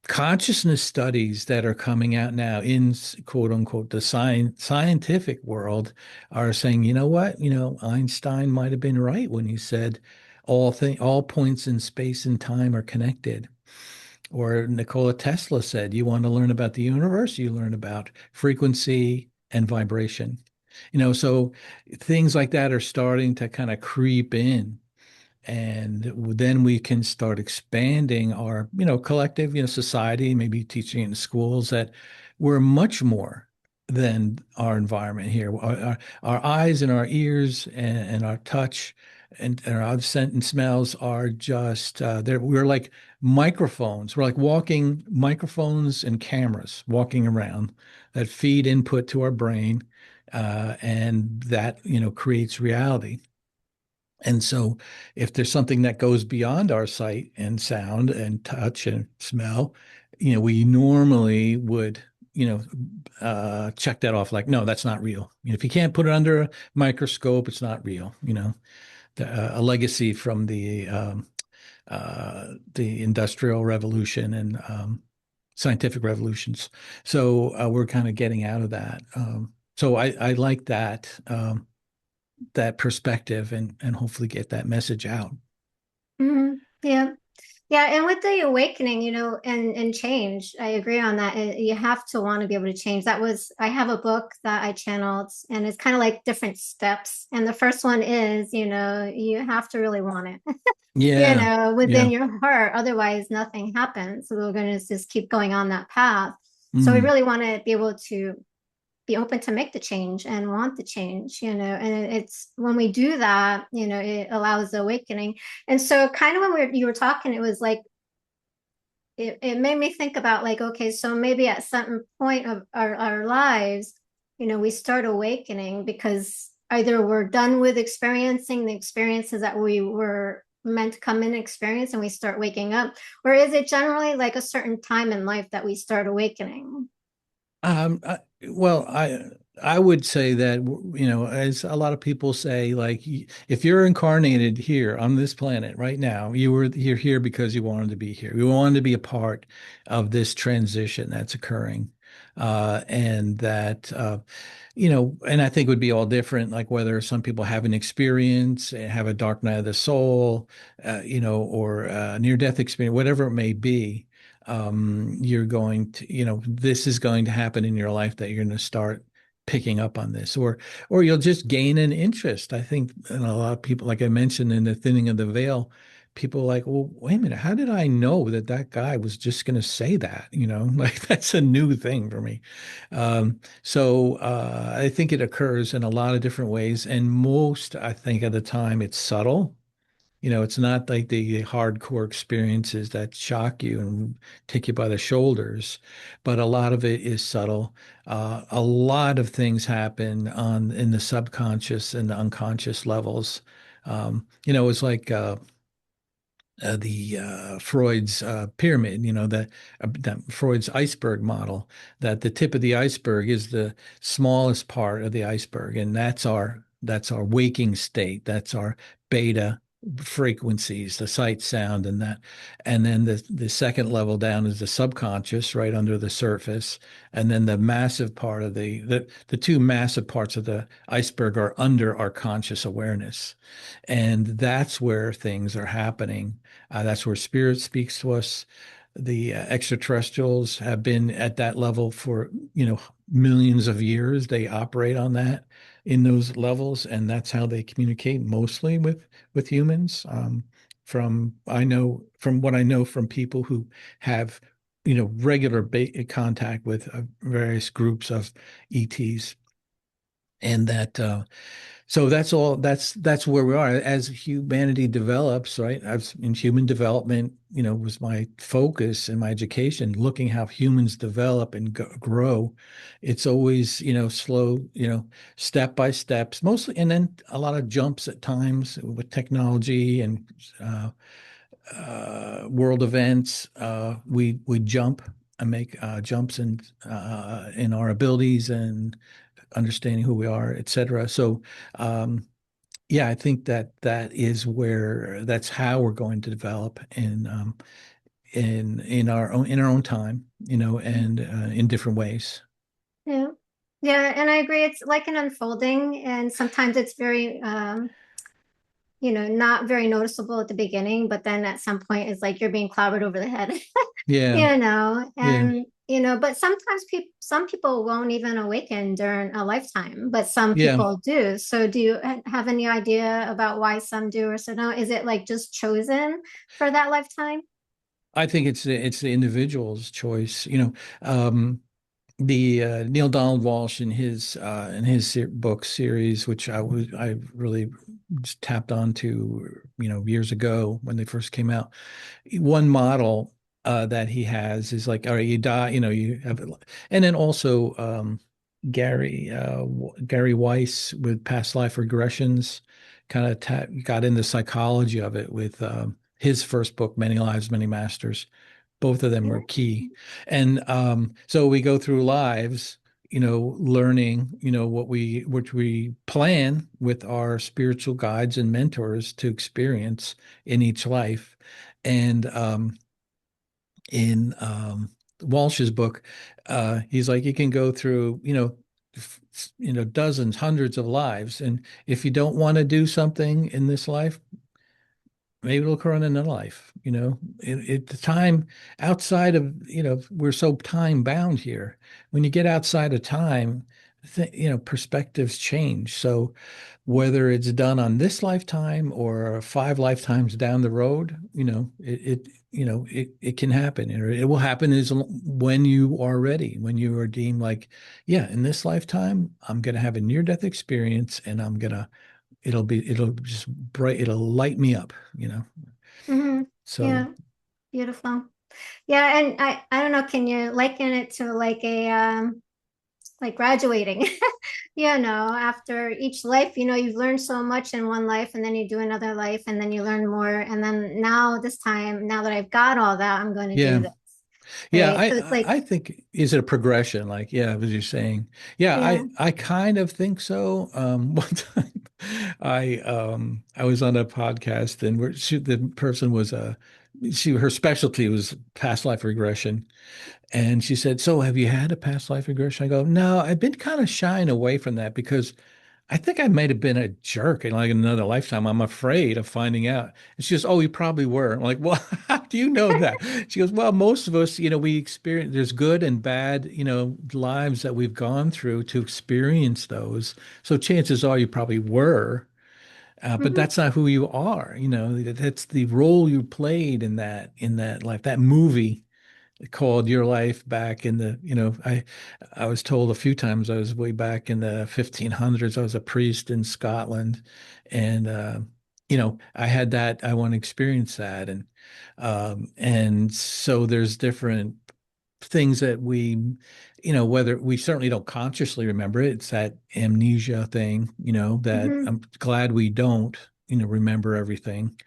consciousness studies that are coming out now in quote unquote the scientific world are saying, what, Einstein might have been right when he said all points in space and time are connected. Or Nikola Tesla said, you want to learn about the universe, you learn about frequency and vibration. So things like that are starting to kind of creep in, and then we can start expanding our collective society, maybe teaching in schools that we're much more than our environment here. Our eyes and our ears and our touch and our scent and smells are just we're like microphones. We're like walking microphones and cameras walking around that feed input to our brain, and that creates reality. And so, if there's something that goes beyond our sight and sound and touch and smell, we normally would, check that off like, no, that's not real. If you can't put it under a microscope, it's not real. A legacy from the Industrial Revolution and scientific revolutions. So we're kind of getting out of that. So I like that perspective, and hopefully get that message out. Yeah. Yeah, and with the awakening, and change, I agree on that. You have to want to be able to change. I have a book that I channeled, and it's kind of like different steps. And the first one is, you have to really want it, Yeah. within Yeah. your heart. Otherwise, nothing happens. So we're going to just keep going on that path. So we Mm. really want to be able to be open to make the change and want the change, and it's when we do that, it allows the awakening. And so kind of when you were talking, it was like it made me think about like, okay, so maybe at some point of our lives, we start awakening because either we're done with experiencing the experiences that we were meant to come in and experience and we start waking up? Or is it generally like a certain time in life that we start awakening? Well, I would say that, as a lot of people say, like if you're incarnated here on this planet right now, you're here because you wanted to be here. You wanted to be a part of this transition that's occurring, and that and I think it would be all different, like whether some people have an experience, have a dark night of the soul, or near-death experience, whatever it may be. You're going to, this is going to happen in your life that you're going to start picking up on this, or you'll just gain an interest. I think, and a lot of people, like I mentioned in the thinning of the veil, people are like, well, wait a minute, how did I know that that guy was just going to say that? Like that's a new thing for me. So I think it occurs in a lot of different ways, and most, I think, at the time, it's subtle. It's not like the hardcore experiences that shock you and take you by the shoulders, but a lot of it is subtle. A lot of things happen in the subconscious and the unconscious levels. It's like the Freud's pyramid, that Freud's iceberg model, that the tip of the iceberg is the smallest part of the iceberg, and that's our waking state. That's our beta frequencies, the sight, sound, and that. And then the second level down is the subconscious, right under the surface. And then the massive part of the two massive parts of the iceberg are under our conscious awareness. And that's where things are happening. That's where spirit speaks to us. The extraterrestrials have been at that level for, millions of years. They operate on that in those levels, and that's how they communicate mostly with humans. From what I know from people who have, regular contact with various groups of ETs, and that so that's all that's where we are as humanity develops, right? I've in human development, was my focus in my education, looking how humans develop and grow. It's always, slow, step by steps, mostly, and then a lot of jumps at times with technology and world events. We jump and make jumps in our abilities and understanding who we are, et cetera. So, yeah, I think that's how we're going to develop in our own time, and in different ways. Yeah. Yeah, and I agree. It's like an unfolding, and sometimes it's very not very noticeable at the beginning, but then at some point it's like you're being clobbered over the head. Yeah, yeah, And but sometimes some people won't even awaken during a lifetime, but some yeah. people do. So do you have any idea about why some do or so no? Is it like just chosen for that lifetime? I think it's the individual's choice. The Neil Donald Walsh in his book series, which I really just tapped onto, years ago when they first came out. One model that he has is like, all right, you die, you have, and then also Gary Weiss with past life regressions, kind of got into psychology of it with his first book, Many Lives, Many Masters. Both of them Yeah. were key. And so we go through lives, learning, which we plan with our spiritual guides and mentors to experience in each life. And in Walsh's book, he's like, you can go through, dozens, hundreds of lives. And if you don't want to do something in this life, maybe it'll occur in another life. The time outside of, we're so time bound here. When you get outside of time, perspectives change. So whether it's done on this lifetime or 5 lifetimes down the road, it can happen. It will happen when you are ready, when you are deemed like, yeah, in this lifetime, I'm going to have a near-death experience, and it'll just it'll light me up, Hmm. So Yeah, beautiful. Yeah, and I don't know, can you liken it to like a like graduating? After each life, you've learned so much in one life, and then you do another life, and then you learn more. And then now, this time, now that I've got all that, I'm going to do Yeah. this, Yeah, right? So it's like, I think is it a progression? Like, yeah, as you're saying. Yeah, yeah. I kind of think so. One time I was on a podcast and the person was her specialty was past life regression. And she said, "So have you had a past life regression?" I go, "No, I've been kind of shying away from that because I think I might have been a jerk in like another lifetime. I'm afraid of finding out." And she goes, "Oh, you probably were." I'm like, "Well, how do you know that?" She goes, "Well, most of us, we experience, there's good and bad, lives that we've gone through to experience those. So chances are you probably were, but Hmm. that's not who you are. That's the role you played in that life, that movie called your life back in the, I was told a few times I was way back in the 1500s. I was a priest in Scotland, and I had that. I want to experience that, and so there's different things that whether we certainly don't consciously remember it. It's that amnesia thing, that Hmm. I'm glad we don't, remember everything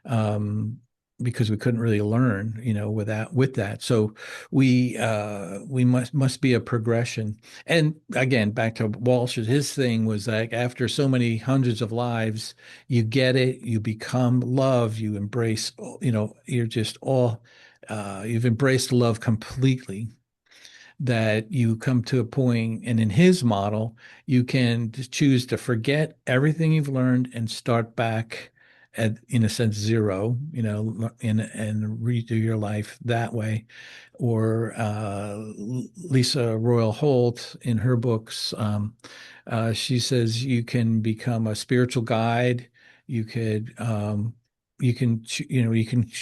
um, because we couldn't really learn, with that. So we must be a progression. And again, back to Walsh's, his thing was like after so many hundreds of lives, you get it, you become love, you embrace, you're just all you've embraced love completely that you come to a point, and in his model, you can choose to forget everything you've learned and start back at, in a sense, zero, and redo your life that way. Or Lisa Royal Holt in her books, she says you can become a spiritual guide. You could, you can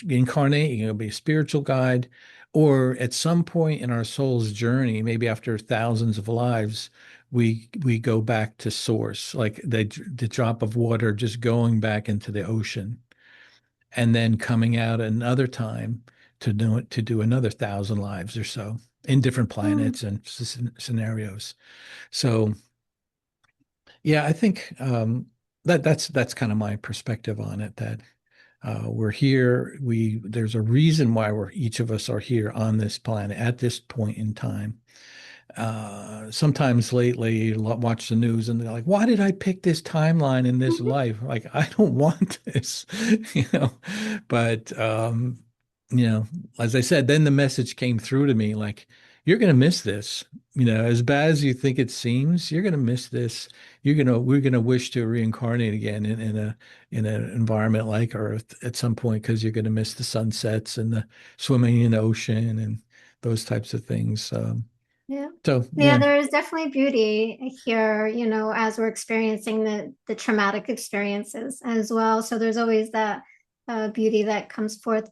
incarnate. You can be a spiritual guide, or at some point in our soul's journey, maybe after thousands of lives, we go back to source, like the drop of water just going back into the ocean, and then coming out another time to do another thousand lives or so in different planets and scenarios. So yeah, I think that's kind of my perspective on it. That we're here. There's a reason why each of us are here on this planet at this point in time. Sometimes lately, you watch the news and they're like, "Why did I pick this timeline in this life? Like, I don't want this," you know. But you know, as I said, then the message came through to me like, "You're gonna miss this. As bad as you think it seems, you're gonna miss this. We're gonna wish to reincarnate again in an environment like Earth at some point because you're gonna miss the sunsets and the swimming in the ocean and those types of things." Yeah. So Yeah, yeah, there is definitely beauty here, as we're experiencing the traumatic experiences as well. So there's always that beauty that comes forth.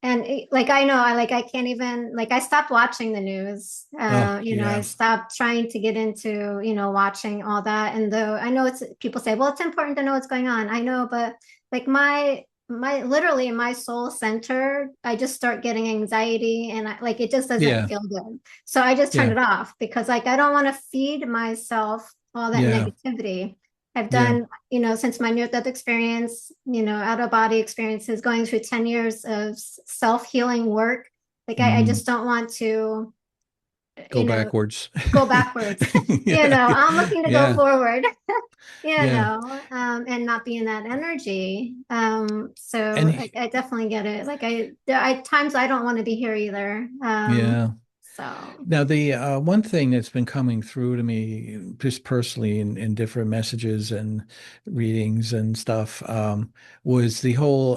And like I know, I can't even like I stopped watching the news. oh I yeah, stopped trying to get into, watching all that. And though I know it's people say, well, it's important to know what's going on. I know, but like my literally my soul center, I just start getting anxiety and like it just doesn't yeah, feel good. So I just turned yeah, it off because like I don't want to feed myself all that yeah, negativity. I've yeah, done, since my near-death experience, out-of-body experiences, going through 10 years of self-healing work. Like I mm, just don't want to, go you know, backwards. go backwards. Yeah, I'm looking to go yeah, forward, yeah, and not be in that energy. and So I definitely get it. Like there are times I don't want to be here either. yeah. So. Now, the one thing that's been coming through to me just personally in different messages and readings and stuff was the whole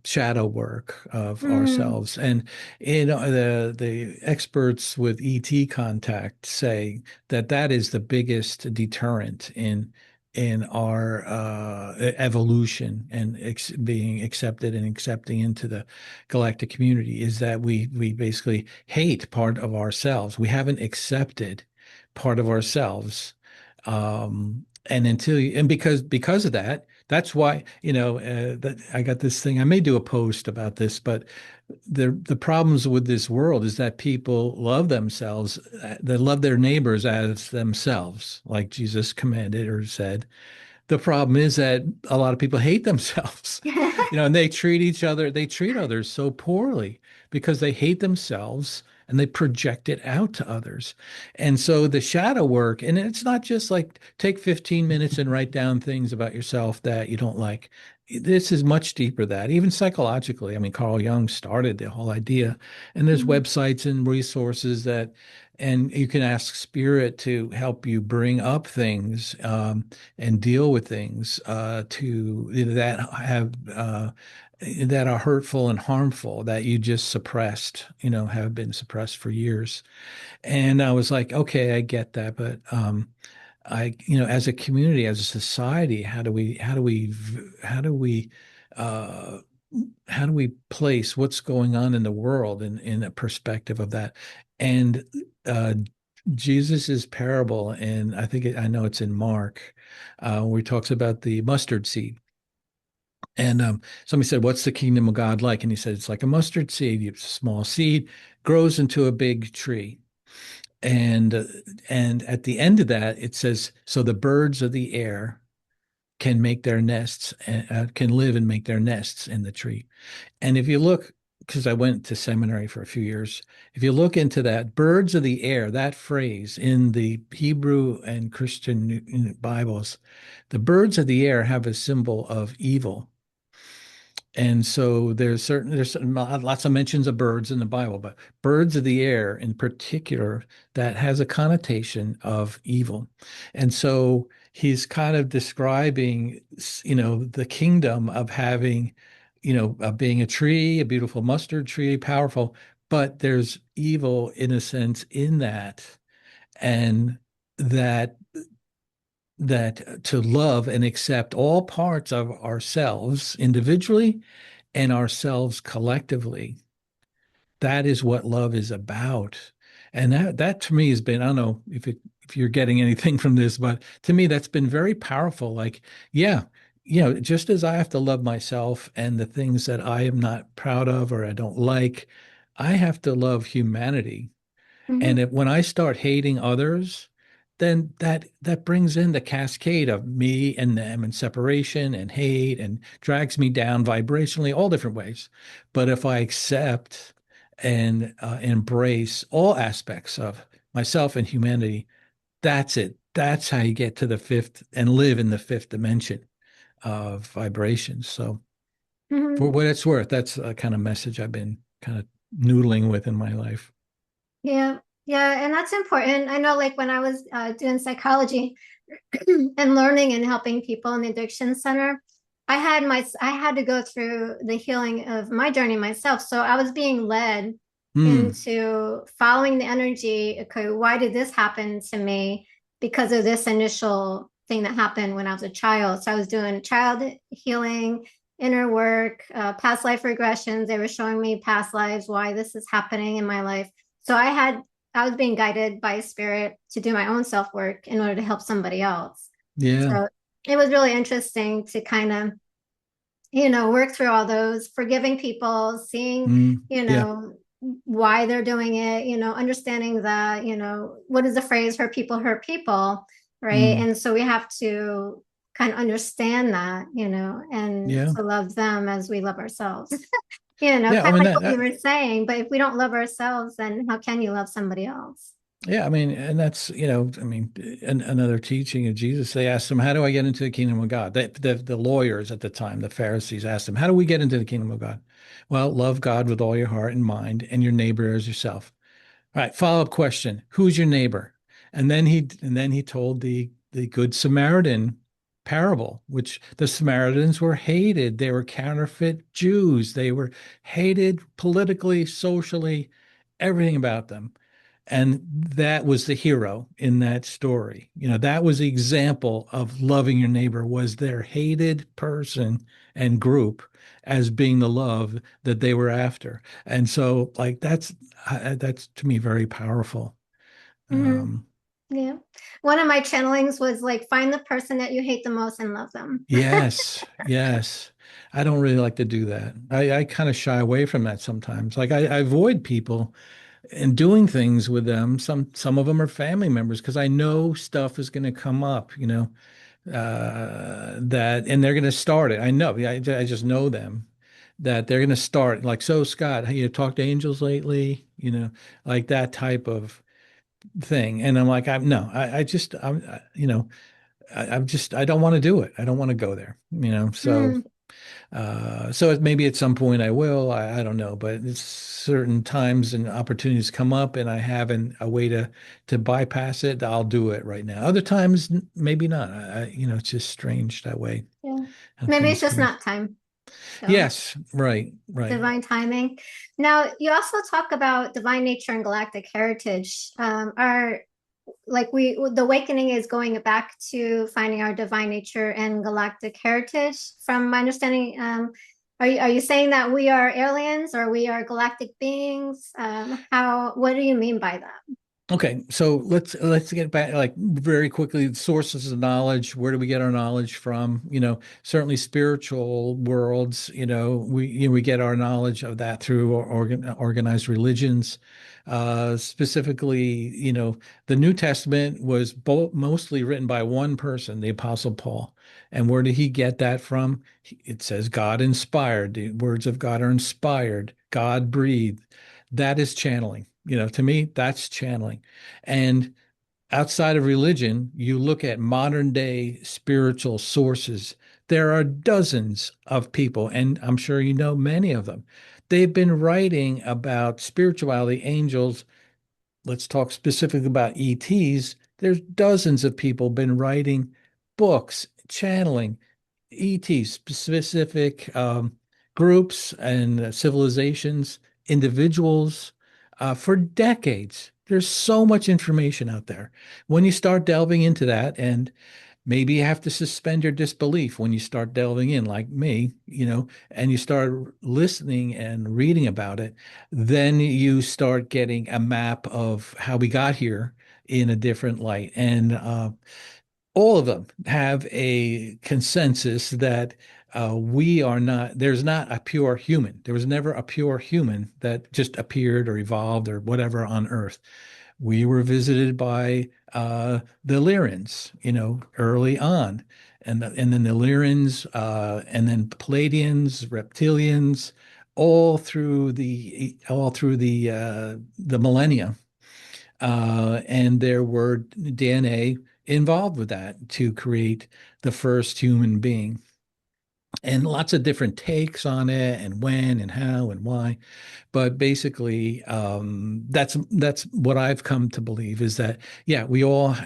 shadow work of Mm, ourselves. And the experts with ET contact say that that is the biggest deterrent in our evolution and being accepted and accepting into the galactic community is that we basically hate part of ourselves. We haven't accepted part of ourselves. And because of that, That's why, that I got this thing. I may do a post about this, but the problems with this world is that people love themselves, they love their neighbors as themselves, like Jesus commanded or said. The problem is that a lot of people hate themselves, and they treat others so poorly because they hate themselves and they project it out to others. And so the shadow work, and it's not just like take 15 minutes and write down things about yourself that you don't like. This is much deeper than that, even psychologically. I mean, Carl Jung started the whole idea, and there's Mhm. websites and resources and you can ask spirit to help you bring up things. And deal with things that are hurtful and harmful that you just suppressed, have been suppressed for years. And I was like, okay, I get that, but as a community, as a society, how do we uh, how do we place what's going on in the world in a perspective of that? And uh, Jesus's parable, and I know it's in Mark, where he talks about the mustard seed. And somebody said, "What's the kingdom of God like?" And he said, "It's like a mustard seed. It's a small seed, grows into a big tree." And uh, and at the end of that, it says, "So the birds of the air can make their nests, can live and make their nests in the tree." And if you look, because I went to seminary for a few years, if you look into that, birds of the air, that phrase in the Hebrew and Christian Bibles, the birds of the air have a symbol of evil. And so there's lots of mentions of birds in the Bible, but birds of the air in particular, that has a connotation of evil. And so he's kind of describing, the kingdom of having, of being a tree, a beautiful mustard tree, powerful, but there's evil in a sense in that. And that to love and accept all parts of ourselves individually and ourselves collectively. That is what love is about. And that to me has been, I don't know if you're getting anything from this, but to me that's been very powerful. Like, yeah, just as I have to love myself and the things that I am not proud of or I don't like, I have to love humanity. Mhm. And when I start hating others, then that brings in the cascade of me and them and separation and hate and drags me down vibrationally, all different ways. But if I accept and embrace all aspects of myself and humanity, that's it. That's how you get to the fifth and live in the fifth dimension of vibration. So, Mhm. for what it's worth, that's a kind of message I've been kind of noodling with in my life. Yeah, yeah, and that's important. I know, like when I was doing psychology and learning and helping people in the addiction center, I had to go through the healing of my journey myself. So I was being led Hmm. into following the energy. Okay, why did this happen to me? Because of this initial thing that happened when I was a child. So I was doing child healing, inner work, past life regressions. They were showing me past lives, why this is happening in my life. So I was being guided by a spirit to do my own self work in order to help somebody else. Yeah. So it was really interesting to kind of, work through all those, forgiving people, seeing, Mm, yeah. why they're doing it, understanding that, what is the phrase, hurt people, right? Mm, And so we have to kind of understand that, and yeah. to love them as we love ourselves. Yeah. Kind I of mean like what you were saying, but if we don't love ourselves, then how can you love somebody else? yeah. I mean, and that's, I mean, another teaching of Jesus. They asked him, "How do I get into the kingdom of God?" The lawyers at the time, the Pharisees, asked him, "How do we get into the kingdom of God?" Well, love God with all your heart and mind, and your neighbor as yourself. All right, follow-up question. Who's your neighbor? And then he told the Good Samaritan parable, which the Samaritans were hated. They were counterfeit Jews. They were hated politically, socially, everything about them. And that was the hero in that story. That was the example of loving your neighbor, was their hated person and group as being the love that they were after. And so like that's to me very powerful. Mhm. Um, Yeah. One of my channelings was like find the person that you hate the most and love them. Yes, yes. I don't really like to do that. I kind of shy away from that sometimes. Like I avoid people and doing things with them. Some of them are family members because I know stuff is going to come up, that and they're going to start it. I know. I just know them that they're going to start like, so Scott, have you talked to angels lately? Like that type of thing. And I'm like, I'm no, I just I'm just I don't want to do it. I don't want to go there, so Mm, maybe at some point I will. I don't know, but it's certain times and opportunities come up, and I haven't a way to bypass it. I'll do it right now. Other times, maybe not. It's just strange that way yeah. how Maybe it's things just come. not time. So Yes, right, right. divine timing. Now, you also talk about divine nature and galactic heritage. Are like the awakening is going back to finding our divine nature and galactic heritage. From my understanding, are you saying that we are aliens or we are galactic beings? What do you mean by that? Okay, so let's get back like very quickly, sources of knowledge. Where do we get our knowledge from? Certainly spiritual worlds, we get our knowledge of that through organized religions. Specifically, the New Testament was mostly written by one person, the Apostle Paul. And where did he get that from? It says God inspired. The words of God are inspired, God breathed. That is channeling. To me, that's channeling. And outside of religion, you look at modern day spiritual sources, there are dozens of people, and I'm sure you know many of them. They've been writing about spirituality, angels. Let's talk specifically about ETs. There's dozens of people been writing books, channeling ET specific groups and civilizations, individuals for decades. There's so much information out there. When you start delving into that, and maybe you have to suspend your disbelief when you start delving in, like me, and you start listening and reading about it, then you start getting a map of how we got here in a different light. And all of them have a consensus that we are not, there's not a pure human. There was never a pure human that just appeared or evolved or whatever on Earth. We were visited by the Lyrans, early on. And then the Lyrans, and then Palladians, reptilians, all through the millennia, and there were DNA involved with that to create the first human being. And lots of different takes on it, and when, and how, and why. But basically, that's what I've come to believe is that yeah, we all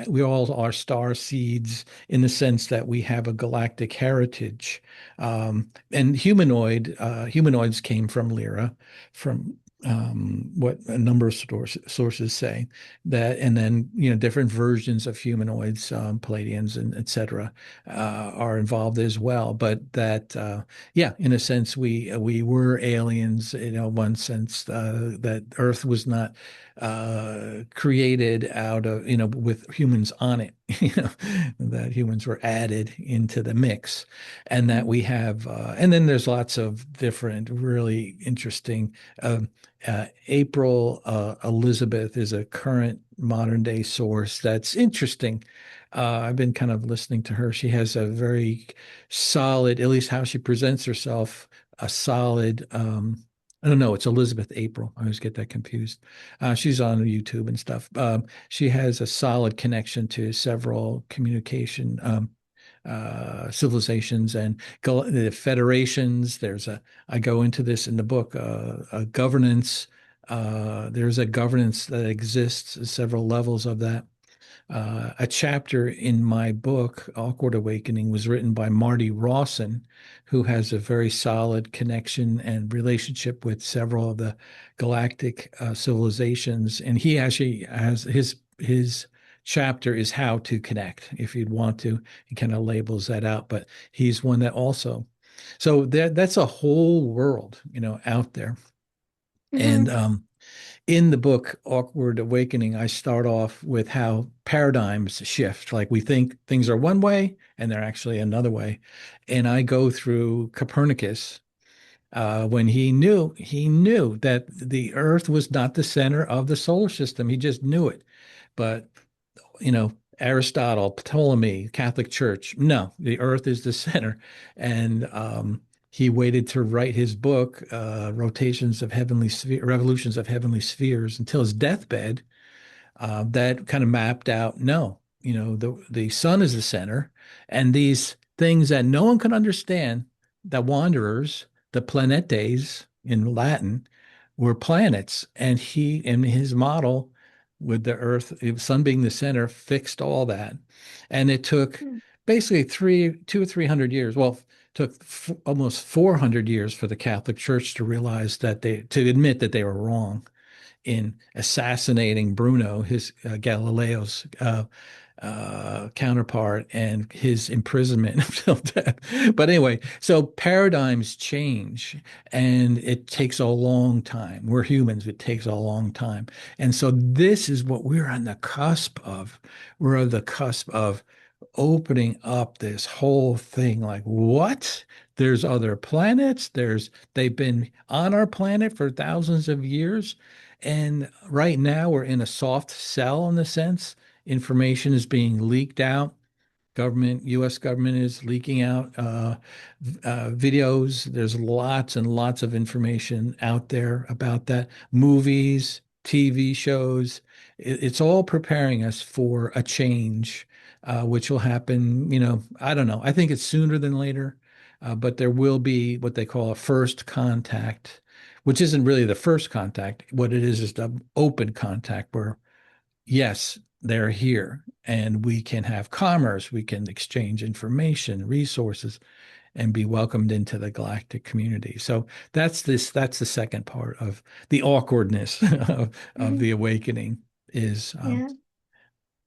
are star seeds in the sense that we have a galactic heritage, and humanoids came from Lyra, from what a number of sources say that, and then different versions of humanoids, Palladians and etc., are involved as well. But that yeah, in a sense, we were aliens. One sense that Earth was not created out of with humans on it. That humans were added into the mix, and that we have. And then there's lots of different, really interesting. April Elizabeth is a current modern day source that's interesting. I've been kind of listening to her. She has a very solid, at least how she presents herself, a solid, I don't know, it's Elizabeth April. I always get that confused. She's on YouTube and stuff. She has a solid connection to several communication civilizations and the federations. I go into this in the book, a governance. There's a governance that exists, several levels of that. A chapter in my book, Awkward Awakening, was written by Marty Rawson, who has a very solid connection and relationship with several of the galactic civilizations. And he actually has his chapter is how to connect. If you'd want to, he kind of labels that out. But he's one that also. So that's a whole world, out there. And Mm-hmm. In the book Awkward Awakening, I start off with how paradigms shift. Like we think things are one way and they're actually another way. And I go through Copernicus when he knew that the Earth was not the center of the solar system. He just knew it. But you know, Aristotle, Ptolemy, Catholic Church. No, the Earth is the center. And he waited to write his book, Revolutions of Heavenly Spheres, until his deathbed. That kind of mapped out, no, the sun is the center, and these things that no one can understand, the wanderers, the planetes in Latin, were planets. And he, in his model, with the Earth, the sun being the center, fixed all that. And it took Mm. basically 200 or 300 years. Well, took almost 400 years for the Catholic Church to realize to admit that they were wrong in assassinating Bruno, his Galileo's counterpart, and his imprisonment until death. But anyway, so paradigms change, and it takes a long time. We're humans; it takes a long time, and so this is what we're on the cusp of. We're on the cusp of opening up this whole thing. Like, what? There's other planets. They've been on our planet for thousands of years. And right now we're in a soft cell in the sense information is being leaked out. U.S. government is leaking out videos. There's lots and lots of information out there about that. Movies, TV shows. It's all preparing us for a change, which will happen, I don't know. I think it's sooner than later, but there will be what they call a first contact, which isn't really the first contact. What it is the open contact where yes, they're here and we can have commerce, we can exchange information, resources, and be welcomed into the galactic community. So that's the second part of the awkwardness of Mhm. the awakening is Yeah,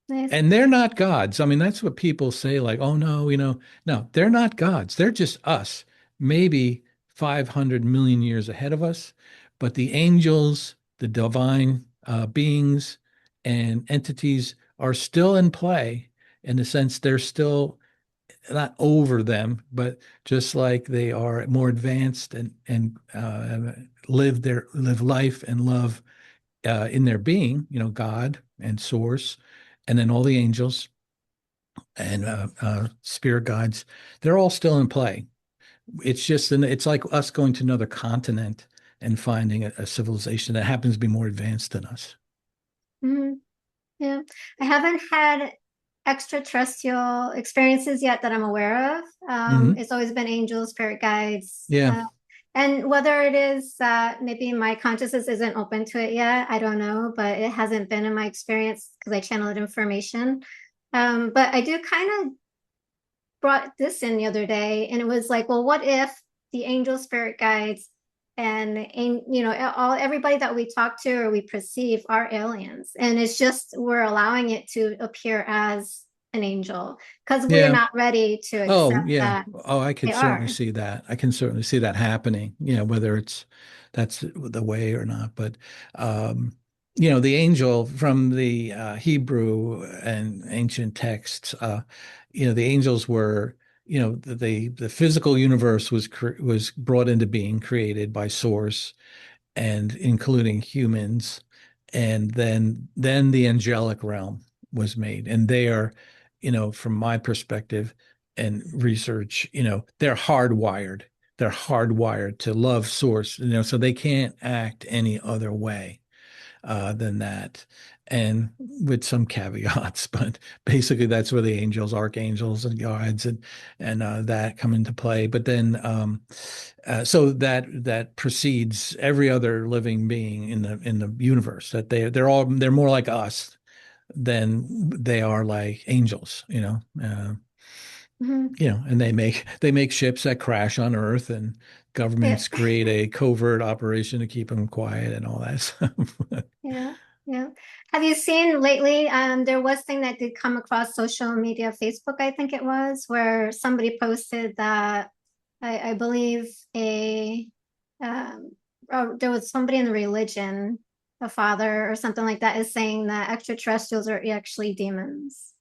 nice. and they're not gods. I mean, that's what people say, like, oh no, no, they're not gods. They're just us, maybe 500 million years ahead of us. But the angels, the divine beings and entities are still in play in the sense they're still not over them, but just like they are more advanced and live life and love in their being, God and source, and then all the angels and spirit guides, they're all still in play. It's like us going to another continent and finding a civilization that happens to be more advanced than us. Mhm. Yeah, I haven't had extraterrestrial experiences yet that I'm aware of. Hmm. It's always been angels, spirit guides. Yeah. And whether it is that maybe my consciousness isn't open to it yet, I don't know, but it hasn't been in my experience because I channeled information. But I do kind of brought this in the other day, and it was like, well, what if the angel spirit guides and all everybody that we talk to or we perceive are aliens, and it's just we're allowing it to appear as an angel because we're Yeah. not ready to Oh, accept yeah. that Oh, I they could certainly are. see that. I can certainly see that happening, whether that's the way or not. But, the angel from the Hebrew and ancient texts, the angels were, the physical universe was brought into being, created by Source, and including humans. And then the angelic realm was made. And they are, from my perspective and research, they're hardwired. They're hardwired to love source, so they can't act any other way than that. And with some caveats, but basically that's where the angels, archangels, and guides and that come into play. But then, so that precedes every other living being in the universe. That they're more like us than they are like angels. Mhm. And they make ships that crash on Earth, and Yeah. governments create a covert operation to keep them quiet and all that stuff. Yeah, yeah. Have you seen lately? There was thing that did come across social media, Facebook, I think it was, where somebody posted that I believe there was somebody in the religion. a father or something like that is saying that extraterrestrials are actually demons.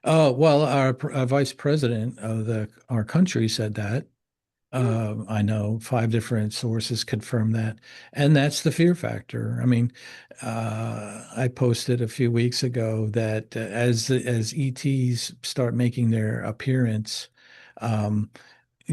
Oh, well, our vice president of our country said that. Hmm. I know 5 different sources confirm that, and that's the fear factor. I mean, I posted a few weeks ago that as ETs start making their appearance, um,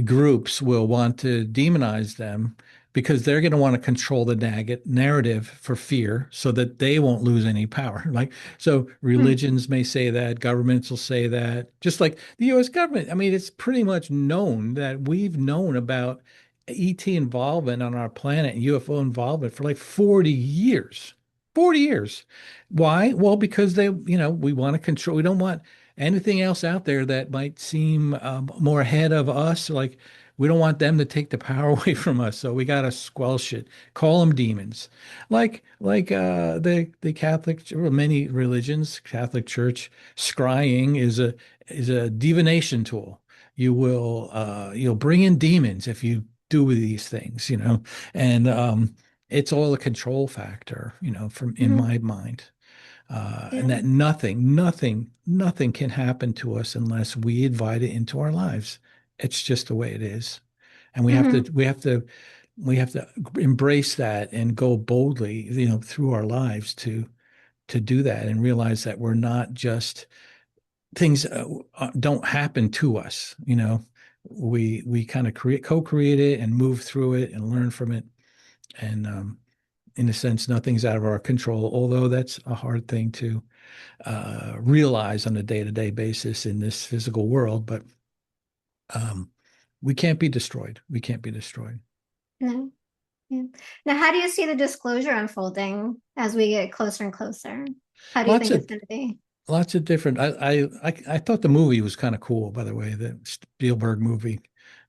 groups will want to demonize them because they're going to want to control the narrative for fear so that they won't lose any power. Like, so Hmm. religions may say that, governments will say that, just like the US government. I mean, it's pretty much known that we've known about ET involvement on our planet and UFO involvement for like 40 years. 40 years. Why? Well, because we want to control, we don't want anything else out there that might seem more ahead of us. Like we don't want them to take the power away from us, so we got to squelch it. Call them demons, the Catholic, or many religions, Catholic Church, scrying is a divination tool. You'll bring in demons if you do these things, and it's all a control factor, from in Hmm. my mind, and Yeah. that nothing can happen to us unless we invite it into our lives. It's just the way it is, and Hmm. we have to embrace that and go boldly, through our lives to do that and realize that we're not just things don't happen to us. We kind of co-create it and move through it and learn from it, and in a sense, nothing's out of our control. Although that's a hard thing to realize on a day-to-day basis in this physical world, but um, we can't be destroyed. We can't be destroyed. No. Yeah. Now, how do you see the disclosure unfolding as we get closer and closer? How do you Lots think of it's going to be? Lots of different. I thought the movie was kind of cool, by the way, the Spielberg movie.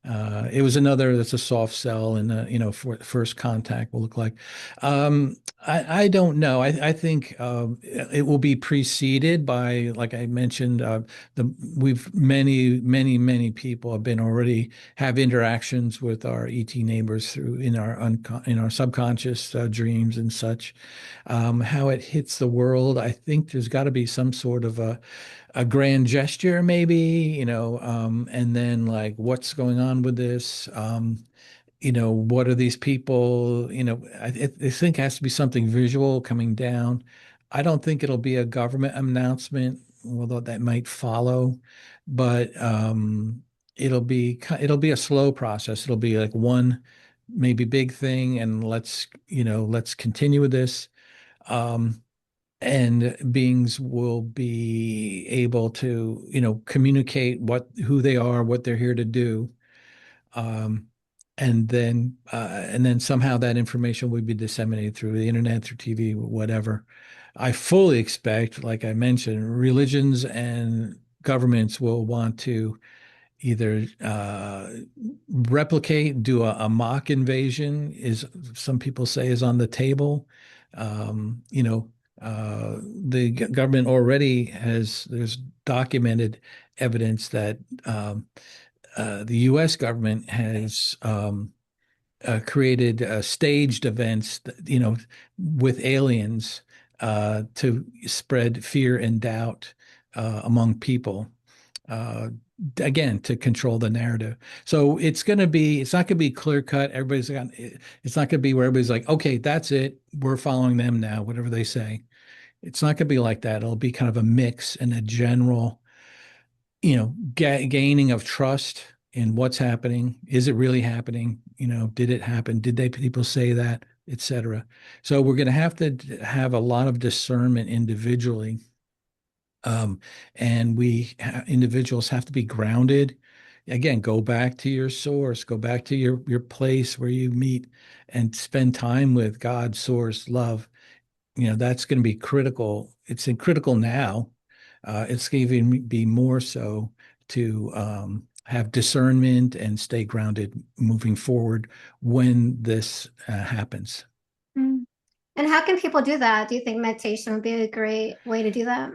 It was another that's a soft sell, and for first contact will look like. I don't know. I think it will be preceded by, like I mentioned, the we've many people have been already have interactions with our ET neighbors through in our subconscious dreams and such. How it hits the world, I think there's got to be some sort of a grand gesture, maybe, and then like what's going on with this? What are these people? I think it has to be something visual coming down. I don't think it'll be a government announcement, although that might follow, but it'll be a slow process. It'll be like one maybe big thing, and let's continue with this. Um, and beings will be able to, communicate who they are, what they're here to do, um, and then somehow that information will be disseminated through the internet, through TV, whatever. I fully expect, like I mentioned, religions and governments will want to either replicate, do a mock invasion, is some people say is on the table. The government already there's documented evidence that the U.S. government has created staged events, with aliens to spread fear and doubt among people. Uh, Again, to control the narrative. So it's not going to be clear cut. It's not going to be where everybody's like, okay, that's it. We're following them now, whatever they say. It's not going to be like that. It'll be kind of a mix and a general, gaining of trust in what's happening. Is it really happening? Did it happen? Did people say that, etc. So we're going to have to have a lot of discernment individually, um, and individuals have to be grounded. Again, go back to your source, go back to your place where you meet and spend time with God, source, love. That's going to be critical. It's critical now. It's going to even be more so to have discernment and stay grounded moving forward when this happens. Mm. And how can people do that? Do you think meditation would be a great way to do that?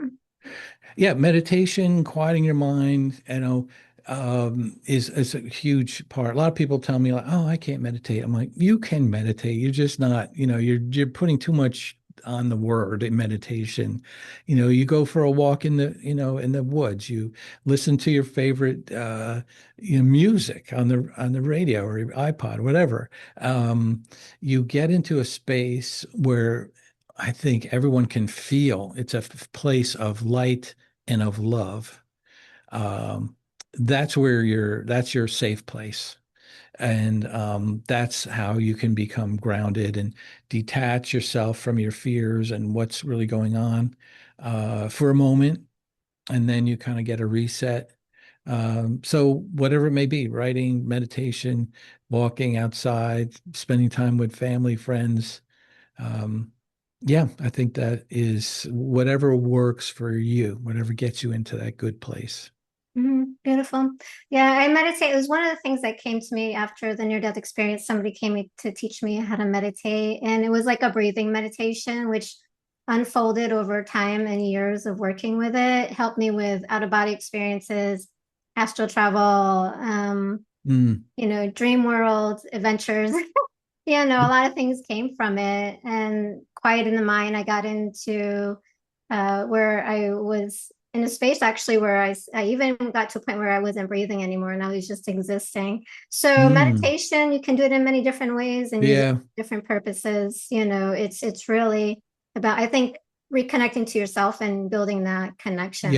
Yeah, meditation, quieting your mind, is a huge part. A lot of people tell me like, "Oh, I can't meditate." I'm like, "You can meditate. You're just not, you're putting too much on the word in meditation. You go for a walk in the woods. You listen to your favorite music on the radio or your iPod, whatever. You get into a space where I think everyone can feel it's a place of light and of love. Um, that's your safe place. And that's how you can become grounded and detach yourself from your fears and what's really going on for a moment. And then you kind of get a reset. So, whatever it may be, writing, meditation, walking outside, spending time with family, friends. Um, yeah, I think that is whatever works for you, whatever gets you into that good place. Beautiful. Yeah, I meditate. It was one of the things that came to me after the near-death experience. Somebody came to teach me how to meditate, and it was like a breathing meditation, which unfolded over time and years of working with it. Helped me with out-of-body experiences, astral travel, Mm, dream world adventures. A lot of things came from it. And quiet in the mind, I got into where I was in a space actually where I even got to a point where I wasn't breathing anymore and I was just existing. So mm, meditation, you can do it in many different ways and use it yeah, for different purposes. It's really about, I think, reconnecting to yourself and building that yeah. connection,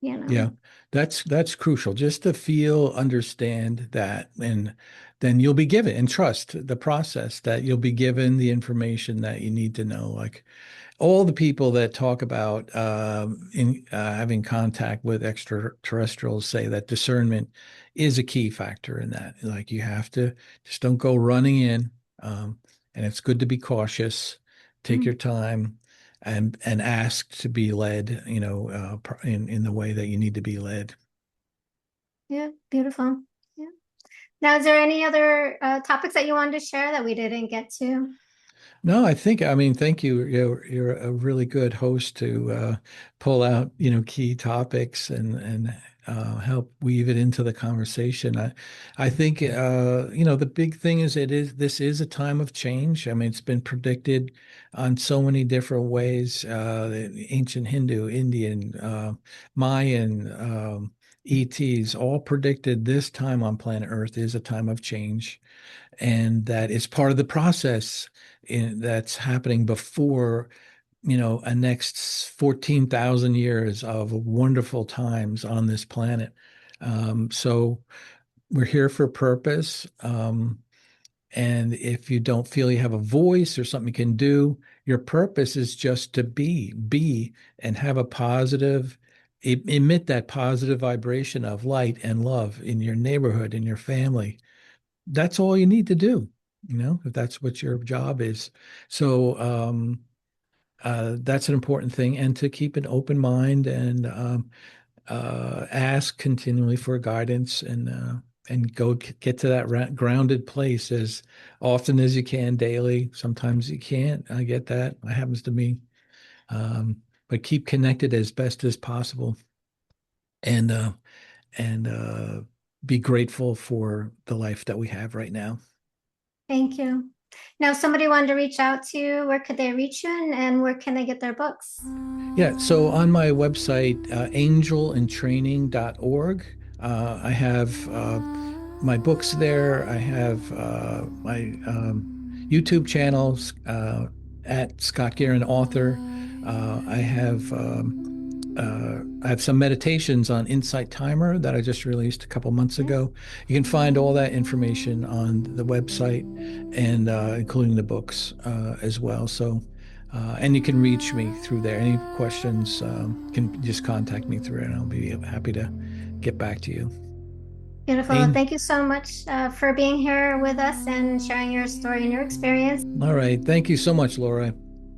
you know. Yeah, that's crucial. Just to feel, understand that, and then you'll be given and trust the process that you'll be given the information that you need to know. Like all the people that talk about in having contact with extraterrestrials say that discernment is a key factor in that. Like you have to just don't go running in, and it's good to be cautious, take Mm. your time, and ask to be led. In the way that you need to be led. Yeah, beautiful. Yeah. Now, is there any other topics that you wanted to share that we didn't get to? No, I mean, thank you. You're a really good host to pull out, key topics and help weave it into the conversation. I think, the big thing is this is a time of change. I mean, it's been predicted on so many different ways. The ancient Hindu, Indian, Mayan, ETs all predicted this time on planet Earth is a time of change and that is part of the process that's happening before a next 14,000 years of wonderful times on this planet. So we're here for a purpose. And if you don't feel you have a voice or something you can do, your purpose is just to be, and have a positive, emit that positive vibration of light and love in your neighborhood, in your family. That's all you need to do, if that's what your job is. So that's an important thing, and to keep an open mind and ask continually for guidance and go get to that grounded place as often as you can daily. Sometimes you can't. I get that. That happens to me. Um, but keep connected as best as possible, and uh, and be grateful for the life that we have right now. Thank you. Now, if somebody wanted to reach out to you, where could they reach you and where can they get their books? Yeah, so on my website, angelandtraining.org, I have my books there. I have my YouTube channels at Scott Guerin Author. I have some meditations on Insight Timer that I just released a couple months Yeah, ago. You can find all that information on the website and including the books as well. So, and you can reach me through there. Any questions, can just contact me through it and I'll be happy to get back to you. beautiful. Ain, Thank you so much for being here with us and sharing your story and your experience. all right. Thank you so much, Laura.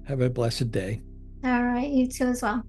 Have a blessed day. All right, you too as well.